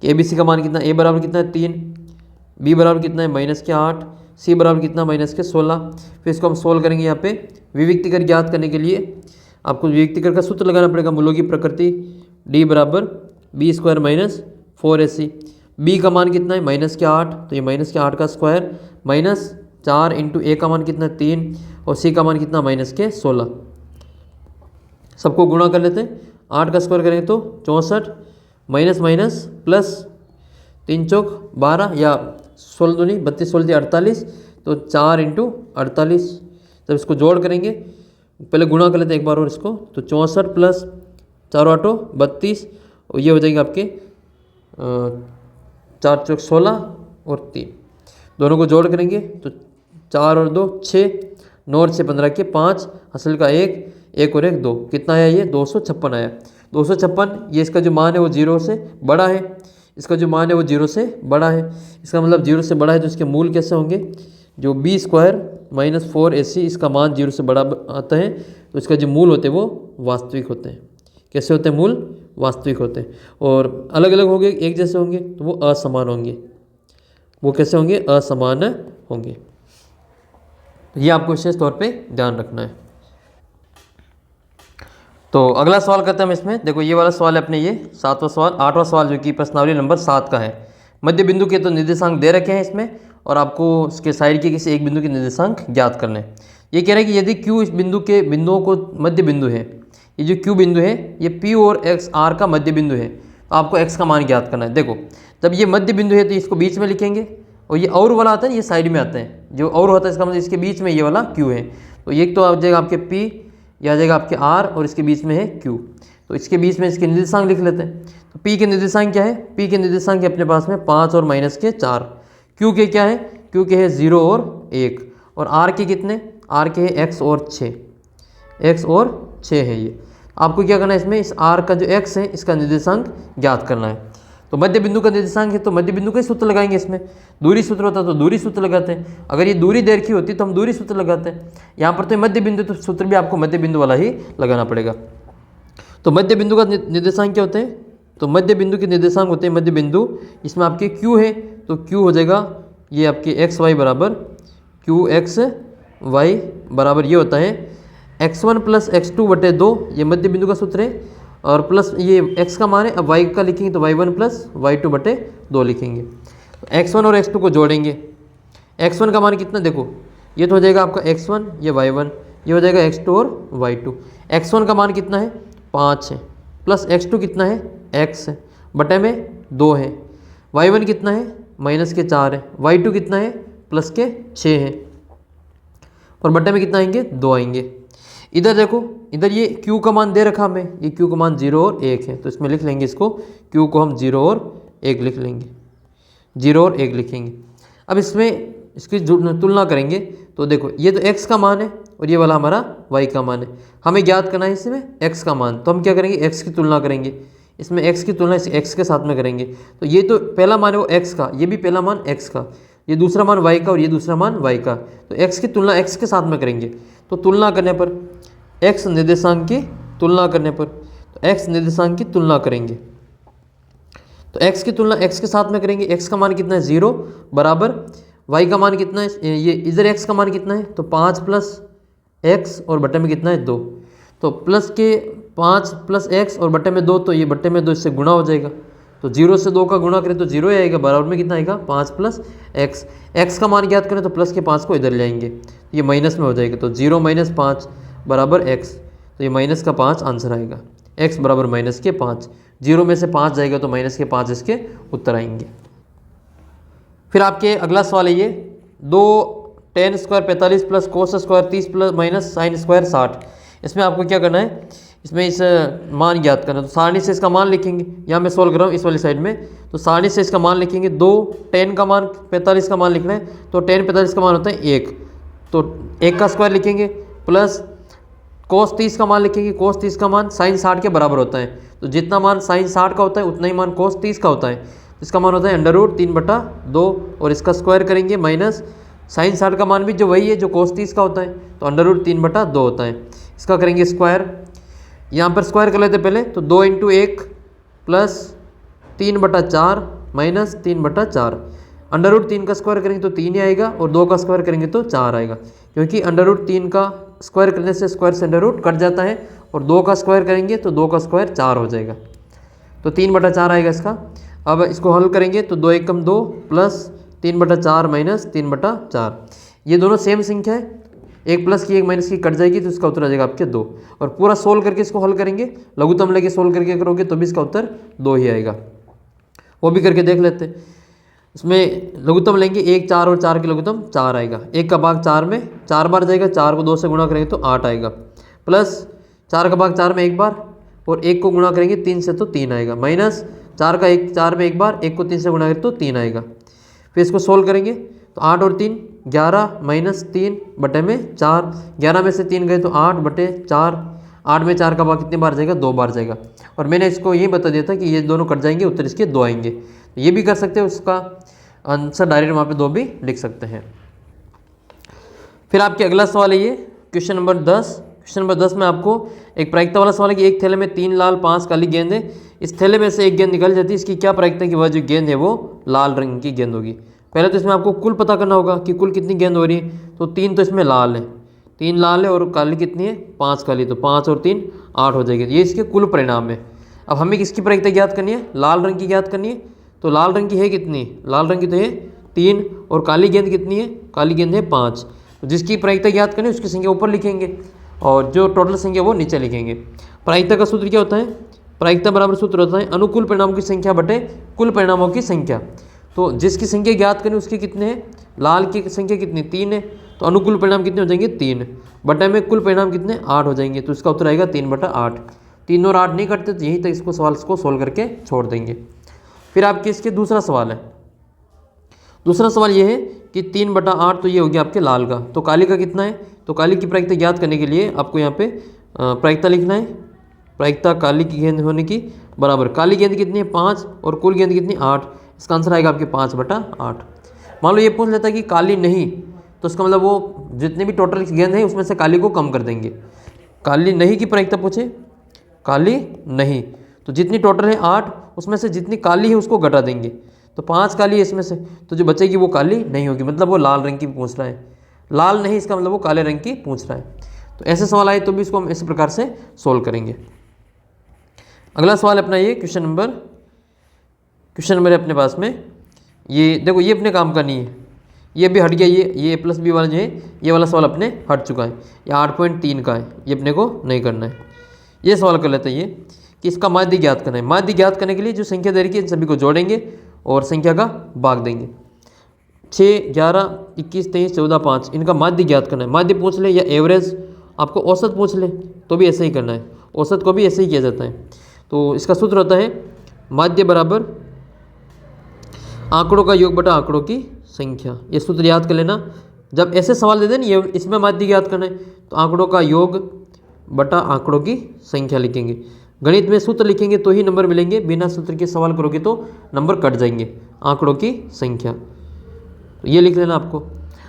कि ABC का मान कितना, A बराबर कितना है 3, B बराबर कितना है माइनस के 8, C बराबर कितना माइनस के 16। फिर इसको हम सोल्व करेंगे। यहाँ पे विविक्तिकर ज्ञात करने के लिए आपको विविक्तिकर का सूत्र लगाना पड़ेगा, मूलों की प्रकृति D बराबर B square minus 4AC। B का मान कितना है माइनस के 8, तो ये माइनस के 8 का स्क्वायर माइनस 4 इंटू A का मान कितना 3 और C का मान कितना माइनस के 16। सबको गुणा कर लेते हैं, 8 का स्क्वायर करेंगे तो 64 माइनस माइनस प्लस 3 चौक 12 या 16 दूनी 32 16 48, तो 4 इंटू 48। जब इसको जोड़ करेंगे, पहले गुणा कर लेते हैं एक बार और इसको, तो 64 प्लस 4 8 32 और ये हो जाएगा आपके 4 चौक 16 और 3, दोनों को जोड़ करेंगे तो 4 और 2 6, 9 और 6 15 के 5, हासिल का 1 और 1 2, कितना आया ये 256 आया। 256, ये इसका जो मान है वो 0 से बड़ा है, इसका जो मान है वो 0 से बड़ा है। इसका मतलब 0 से बड़ा है तो इसके मूल कैसे होंगे, जो b स्क्वायर माइनस 4ac इसका मान 0 से बड़ा आता है तो इसका जो मूल होते हैं वो वास्तविक होते हैं। कैसे होते हैं, मूल वास्तविक होते हैं। और अलग अलग होंगे, एक जैसे होंगे तो वो असमान होंगे। वो कैसे होंगे, असमान होंगे। ये आपको विशेष तौर पे ध्यान रखना है। तो अगला सवाल करते हैं हम इसमें। देखो ये वाला सवाल है अपने, ये 7वां सवाल, 8वां सवाल जो कि प्रश्नावली नंबर 7 का है। मध्य बिंदु के तो निर्देशांक दे रखे हैं इसमें और आपको इसके साइड के किसी एक बिंदु के निर्देशांक ज्ञात करने हैं। ये कह रहा है कि यदि Q इस बिंदु के बिंदुओं को मध्य बिंदु है, ये जो Q बिंदु है ये P और X R का मध्य बिंदु है, तो आपको X का मान ज्ञात करना है। देखो जब ये मध्य बिंदु है तो इसको बीच में लिखेंगे और ये और वाला आता है ये साइड में आता है, जो और होता है इसका मतलब इसके बीच में ये वाला Q है। तो ये तो आ जाएगा आपके P, ये आ जाएगा आपके R और इसके बीच में है Q। तो इसके बीच में इसके निर्देशांक लिख लेते हैं। तो P के निर्देशांक क्या है, P के निर्देशांक है अपने पास में 5 और माइनस के 4। Q के क्या है, Q के है 0 और 1। और R के कितने, R के है x और 6, x और 6 है। ये आपको क्या करना है, इसमें इस R का जो x है इसका निर्देशांक ज्ञात करना है। तो मध्य बिंदु का निर्देशांक है तो मध्य बिंदु का ही सूत्र लगाएंगे। इसमें दूरी सूत्र होता तो दूरी सूत्र लगाते हैं, अगर ये दूरी दे रखी होती तो हम दूरी सूत्र लगाते हैं। यहाँ पर तो मध्य बिंदु तो सूत्र भी आपको मध्य बिंदु वाला ही लगाना पड़ेगा। तो मध्य बिंदु का निर्देशांक क्या होते हैं, तो मध्य बिंदु के निर्देशांक होते हैं मध्य बिंदु, इसमें आपके Q है तो Q हो जाएगा ये आपके एक्स वाई बराबर QXY बराबर ये होता है x1 प्लस x2 बटे 2, ये मध्य बिंदु का सूत्र है। और प्लस ये x का मान है, अब y का लिखेंगे तो y1 प्लस y2 बटे 2 लिखेंगे। तो x1 और x2 को जोड़ेंगे, x1 का मान कितना, देखो ये तो हो जाएगा आपका x1, ये y1, ये हो जाएगा x2 और y2। x1 का मान कितना है 5 है, प्लस x2 कितना है x है, बटे में 2 है, y1 कितना है माइनस के 4 है, y2 कितना है प्लस के 6 है, और बटे में कितना आएंगे 2 आएंगे। इधर देखो, इधर ये Q का मान दे रखा हमें, ये Q का मान 0 और 1 है, तो इसमें लिख लेंगे इसको, Q को हम 0 और 1 लिख लेंगे, 0 और 1 लिखेंगे। अब इसमें इसकी तुलना करेंगे तो देखो ये तो x का मान है और ये वाला हमारा y का मान है, हमें ज्ञात करना है इसमें x का मान। तो हम क्या करेंगे, x की तुलना करेंगे, इसमें x की तुलना इस x के साथ में करेंगे। तो ये तो पहला मान है वो x का, ये भी पहला मान x का, ये दूसरा मान y का और ये दूसरा मान y का। तो x की तुलना x के साथ में करेंगे। तो तुलना करने पर x निर्देशांक की तुलना करने पर, तो x निर्देशांक की तुलना करेंगे, तो x की तुलना x के साथ में करेंगे। x का मान कितना है 0 बराबर y का मान कितना है, ये इधर x का मान कितना है तो 5 प्लस x और बटे में कितना है 2, तो प्लस के 5 प्लस x और बटे में 2, तो ये बटे में 2 इससे गुणा हो जाएगा। तो 0 से 2 का गुणा करें तो 0 ही आएगा, बराबर में कितना आएगा 5 प्लस x। x का मान ज्ञात करें तो प्लस के 5 को इधर ले आएंगे, ये माइनस में हो जाएगा। तो 0 माइनस 5 बराबर x, तो ये माइनस का 5 आंसर आएगा, x बराबर माइनस के 5। 0 में से 5 जाएगा तो माइनस के 5 इसके उत्तर आएंगे। फिर आपके अगला सवाल है ये 2 tan square 45 plus cos square 30 plus minus sine square 60। इसमें आपको क्या करना है, इसमें इस मान ज्ञात करना है। तो सारणी से इसका मान लिखेंगे, यहाँ मैं सोल्व कर रहा हूँ इस वाली साइड में, तो सारणी से इसका मान लिखेंगे। 2 tan का मान 45 का मान लिखना है, तो tan 45 का मान होता है 1, तो 1 का स्क्वायर लिखेंगे, प्लस कोस 30 का मान लिखेंगे, कोस 30 का मान साइन 60 के बराबर होता है। तो जितना मान साइन 60 का होता है उतना ही मान कोस 30 का होता है, इसका मान होता है √3/2, और इसका स्क्वायर करेंगे माइनस साइन 60 का मान भी जो वही है जो कोस 30 का होता है, तो √3/2 होता है। इसका करेंगे स्क्वायर, यहाँ पर स्क्वायर कर लेते पहले, तो 2 × 1 प्लस 3/4 माइनस 3/4। √3 का स्क्वायर करेंगे तो 3 ही आएगा, और 2 का स्क्वायर करेंगे तो 4 आएगा, क्योंकि √3 का स्क्वायर करने से स्क्वायर से अंडर रूट कट जाता है, और 2 का स्क्वायर करेंगे तो 2 का स्क्वायर 4 हो जाएगा, तो 3/4 आएगा इसका। अब इसको हल करेंगे तो 2 × 2 प्लस 3/4 माइनस 3/4, ये दोनों सेम संख्या है, एक प्लस की एक माइनस की कट जाएगी, तो इसका उत्तर आ जाएगा आपके 2। और पूरा सोल्व करके इसको हल करेंगे, लघुत्तम लेके सोल्व करके करोगे तो भी इसका उत्तर 2 ही आएगा। वो भी करके देख लेते हैं। इसमें लघुत्तम लेंगे 1, 4 और 4 के लघुत्तम 4 आएगा, 1 का भाग 4 में 4 बार जाएगा, 4 को 2 से गुणा करेंगे तो 8 आएगा, प्लस 4 का भाग 4 में 1 बार, और 1 को गुणा करेंगे 3 से तो 3 आएगा, माइनस 4 का 4 में 1 बार, 1 को 3 से गुणा करें तो 3 आएगा। फिर इसको सोल्व करेंगे तो 8 और 3 11 माइनस 3 बटे में 4, 11 में से 3 गए तो 8/4, 8 में 4 का भाग कितनी बार जाएगा 2 बार जाएगा, और मैंने इसको यही बता दिया था कि ये दोनों कट जाएंगे, उत्तर इसके 2 आएंगे। तो ये भी कर सकते हैं, उसका आंसर डायरेक्ट वहाँ पे 2 भी लिख सकते हैं। फिर आपके अगला सवाल है ये क्वेश्चन नंबर 10। क्वेश्चन नंबर 10 में आपको एक प्रायिकता वाला सवाल है कि एक थैले में 3 लाल 5 काली गेंद है, इस थैले में से एक गेंद निकल जाती है, इसकी क्या प्रायिकता है कि वह जो गेंद है वो लाल रंग की गेंद होगी। पहले तो इसमें आपको कुल पता करना होगा कि कुल कितनी गेंद हो रही है। तो 3 तो इसमें लाल है, 3 लाल है और काली कितनी है 5 काली, तो 5 और 3 8 हो जाएगी। ये इसके कुल परिणाम है। अब हमें किसकी प्रायिकता ज्ञात करनी है, लाल रंग की ज्ञात करनी है। तो लाल रंग की है कितनी, लाल रंग की तो है 3 और काली गेंद कितनी है, काली गेंद है 5। तो जिसकी प्रायिकता ज्ञात करनी है उसकी संख्या ऊपर लिखेंगे और जो टोटल संख्या वो नीचे लिखेंगे। प्रायिकता का सूत्र क्या होता है, प्रायिकता बराबर सूत्र होता है अनुकूल परिणामों की संख्या बटे कुल परिणामों की संख्या। तो जिसकी संख्या ज्ञात करनी उसकी कितने हैं, लाल की संख्या कितनी 3 है, तो अनुकूल परिणाम कितने हो जाएंगे 3 बटे में कुल परिणाम कितने 8 हो जाएंगे। तो इसका उत्तर आएगा 3/8। 3 और 8 नहीं करते तो यहीं तक इसको सवाल को सोल्व करके छोड़ देंगे। फिर आपके इसके दूसरा सवाल है, दूसरा सवाल ये है कि 3/8 तो ये हो गया आपके लाल का, तो काली का कितना है। तो काली की प्रायिकता ज्ञात करने के लिए आपको यहाँ पे प्रायिकता लिखना है, प्रायिकता काली की गेंद होने की बराबर काली गेंद कितनी है 5 और कुल गेंद कितनी 8। इसका आंसर आएगा आपके 5/8। मान लो ये पूछ लेता है कि काली नहीं, तो इसका मतलब वो जितने भी टोटल गेंद है उसमें से काली को कम कर देंगे। काली नहीं की प्रायिकता पूछे, काली नहीं, तो जितनी टोटल है 8 उसमें से जितनी काली है उसको घटा देंगे। तो 5 काली है इसमें से, तो जो बचेगी वो काली नहीं होगी, मतलब वो लाल रंग की पूछ रहा है। लाल नहीं इसका मतलब वो काले रंग की पूछ रहा है। तो ऐसे सवाल आए तो भी इसको हम इसी प्रकार से सोल्व करेंगे। अगला सवाल अपना ये क्वेश्चन नंबर है अपने पास में। ये देखो ये अपने काम का नहीं है, ये भी हट गया। ये A+B वाला जो है ये वाला सवाल अपने हट चुका है, ये 8.3 का है, ये अपने को नहीं करना है। ये सवाल कर लेते हैं ये कि इसका माध्य ज्ञात करना है। माध्य ज्ञात करने के लिए जो संख्या दे रखी है इन सभी को जोड़ेंगे और संख्या का भाग देंगे। 6, 11, 21, 23, 14, 5 इनका माध्य ज्ञात करना है। माध्य पूछ ले या एवरेज आपको औसत पूछ ले तो भी ऐसे ही करना है, औसत को भी ऐसे ही किया जाता है। तो इसका सूत्र होता है माध्य बराबर आंकड़ों का योग बटा आंकड़ों की संख्या। ये सूत्र याद कर लेना। जब ऐसे सवाल दे दें ये इसमें माध्य ज्ञात करना है तो आंकड़ों का योग बटा आंकड़ों की संख्या लिखेंगे। गणित में सूत्र लिखेंगे तो ही नंबर मिलेंगे, बिना सूत्र के सवाल करोगे तो नंबर कट जाएंगे। आंकड़ों की संख्या तो ये लिख लेना आपको।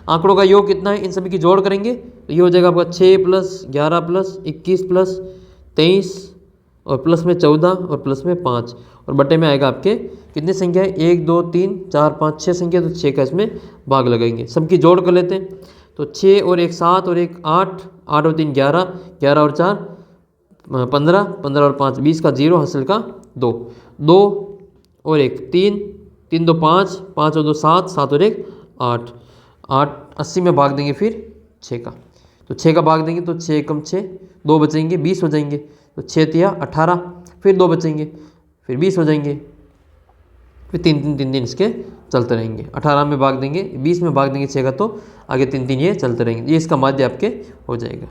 आंकड़ों का योग कितना है इन सभी की जोड़ करेंगे तो ये हो जाएगा आपका 6 + 11 + 21 + 23 और प्लस में 14 और प्लस में 5 और बटे में आएगा आपके कितनी संख्या है 1, 2, 3, 4, 5, 6 संख्या। तो 6 का इसमें भाग लगाएंगे, सबकी जोड़ कर लेते हैं। तो 6 और 1 7 और 1 8, 8 और 3 11, 11 और 4 15, 15 और 5 20 का 0 हासिल का 2, 2 और 1 3, 3 2 5, 5 और 2 7, 7 और 1 8, 8 80 में भाग देंगे फिर 6 का। तो 6 का भाग देंगे तो 6 कम 6 2 बचेंगे 20 हो जाएंगे। तो 6 तिया 18 फिर 2 बचेंगे फिर 20 हो जाएंगे, फिर 3 3 3 3 इसके चलते रहेंगे। 18 में भाग देंगे 20 में भाग देंगे 6 का तो आगे 3 3 ये चलते रहेंगे। ये इसका माध्य आपके हो जाएगा।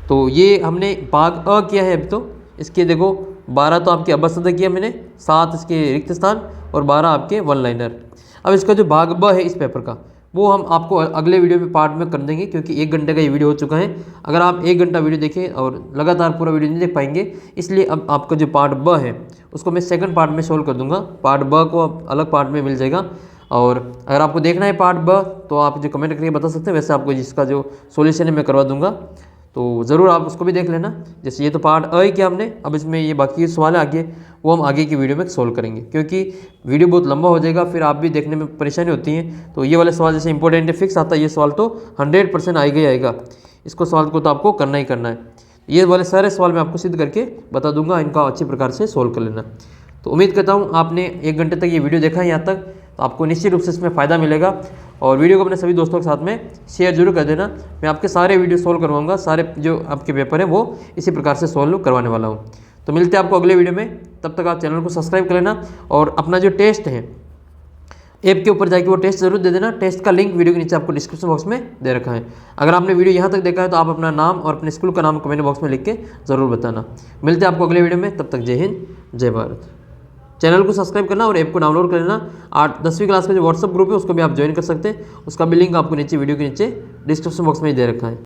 तो ये हमने भाग अ किया है। अभी तो इसके देखो 12 तो आपके अबसद किया मैंने, 7 इसके रिक्त स्थान और 12 आपके वन लाइनर। अब इसका जो भाग ब है इस पेपर का वो हम आपको अगले वीडियो में पार्ट में कर देंगे, क्योंकि 1 घंटे का ये वीडियो हो चुका है। अगर आप 1 घंटा वीडियो देखें और लगातार पूरा वीडियो नहीं देख पाएंगे, इसलिए अब आपका जो पार्ट ब है उसको मैं सेकंड पार्ट में सोल्व कर दूंगा। पार्ट ब को अब अलग पार्ट में मिल जाएगा। और अगर आपको देखना है पार्ट ब तो आप जो कमेंट करके बता सकते हैं, वैसे आपको जिसका जो सोल्यूशन है मैं करवा दूंगा, तो ज़रूर आप उसको भी देख लेना। जैसे ये तो पार्ट अ ही किया हमने, अब इसमें ये बाकी सवाल है आगे वो हम आगे की वीडियो में सोल्व करेंगे, क्योंकि वीडियो बहुत लंबा हो जाएगा, फिर आप भी देखने में परेशानी होती है। तो ये वाले सवाल जैसे इंपॉर्टेंट है फिक्स आता है, ये सवाल तो 100% आएगा ही आएगा। इसको सवाल को तो आपको करना ही करना है। ये वाले सारे सवाल मैं आपको सिद्ध करके बता दूंगा, इनका अच्छी प्रकार से सोल्व कर लेना। तो उम्मीद करता हूँ आपने 1 घंटे तक ये वीडियो देखा है यहाँ तक, तो आपको निश्चित रूप से इसमें फ़ायदा मिलेगा। और वीडियो को अपने सभी दोस्तों के साथ में शेयर जरूर कर देना। मैं आपके सारे वीडियो सोल्व करवाऊंगा, सारे जो आपके पेपर हैं वो इसी प्रकार से सोल्व करवाने वाला हूँ। तो मिलते हैं आपको अगले वीडियो में, तब तक आप चैनल को सब्सक्राइब कर लेना और अपना जो टेस्ट है ऐप के ऊपर जाके वो टेस्ट जरूर दे देना। टेस्ट का लिंक वीडियो के नीचे आपको डिस्क्रिप्शन बॉक्स में दे रखा है। अगर आपने वीडियो यहाँ तक देखा है तो आप अपना नाम और अपने स्कूल का नाम कमेंट बॉक्स में लिख के ज़रूर बताना। मिलते हैं आपको अगले वीडियो में, तब तक जय हिंद जय भारत। चैनल को सब्सक्राइब करना और ऐप को डाउनलोड कर लेना। 10वीं क्लास का जो व्हाट्सअप ग्रुप है उसको भी आप ज्वाइन कर सकते हैं, उसका भी लिंक आपको नीचे वीडियो के नीचे डिस्क्रिप्शन बॉक्स में दे रखा है।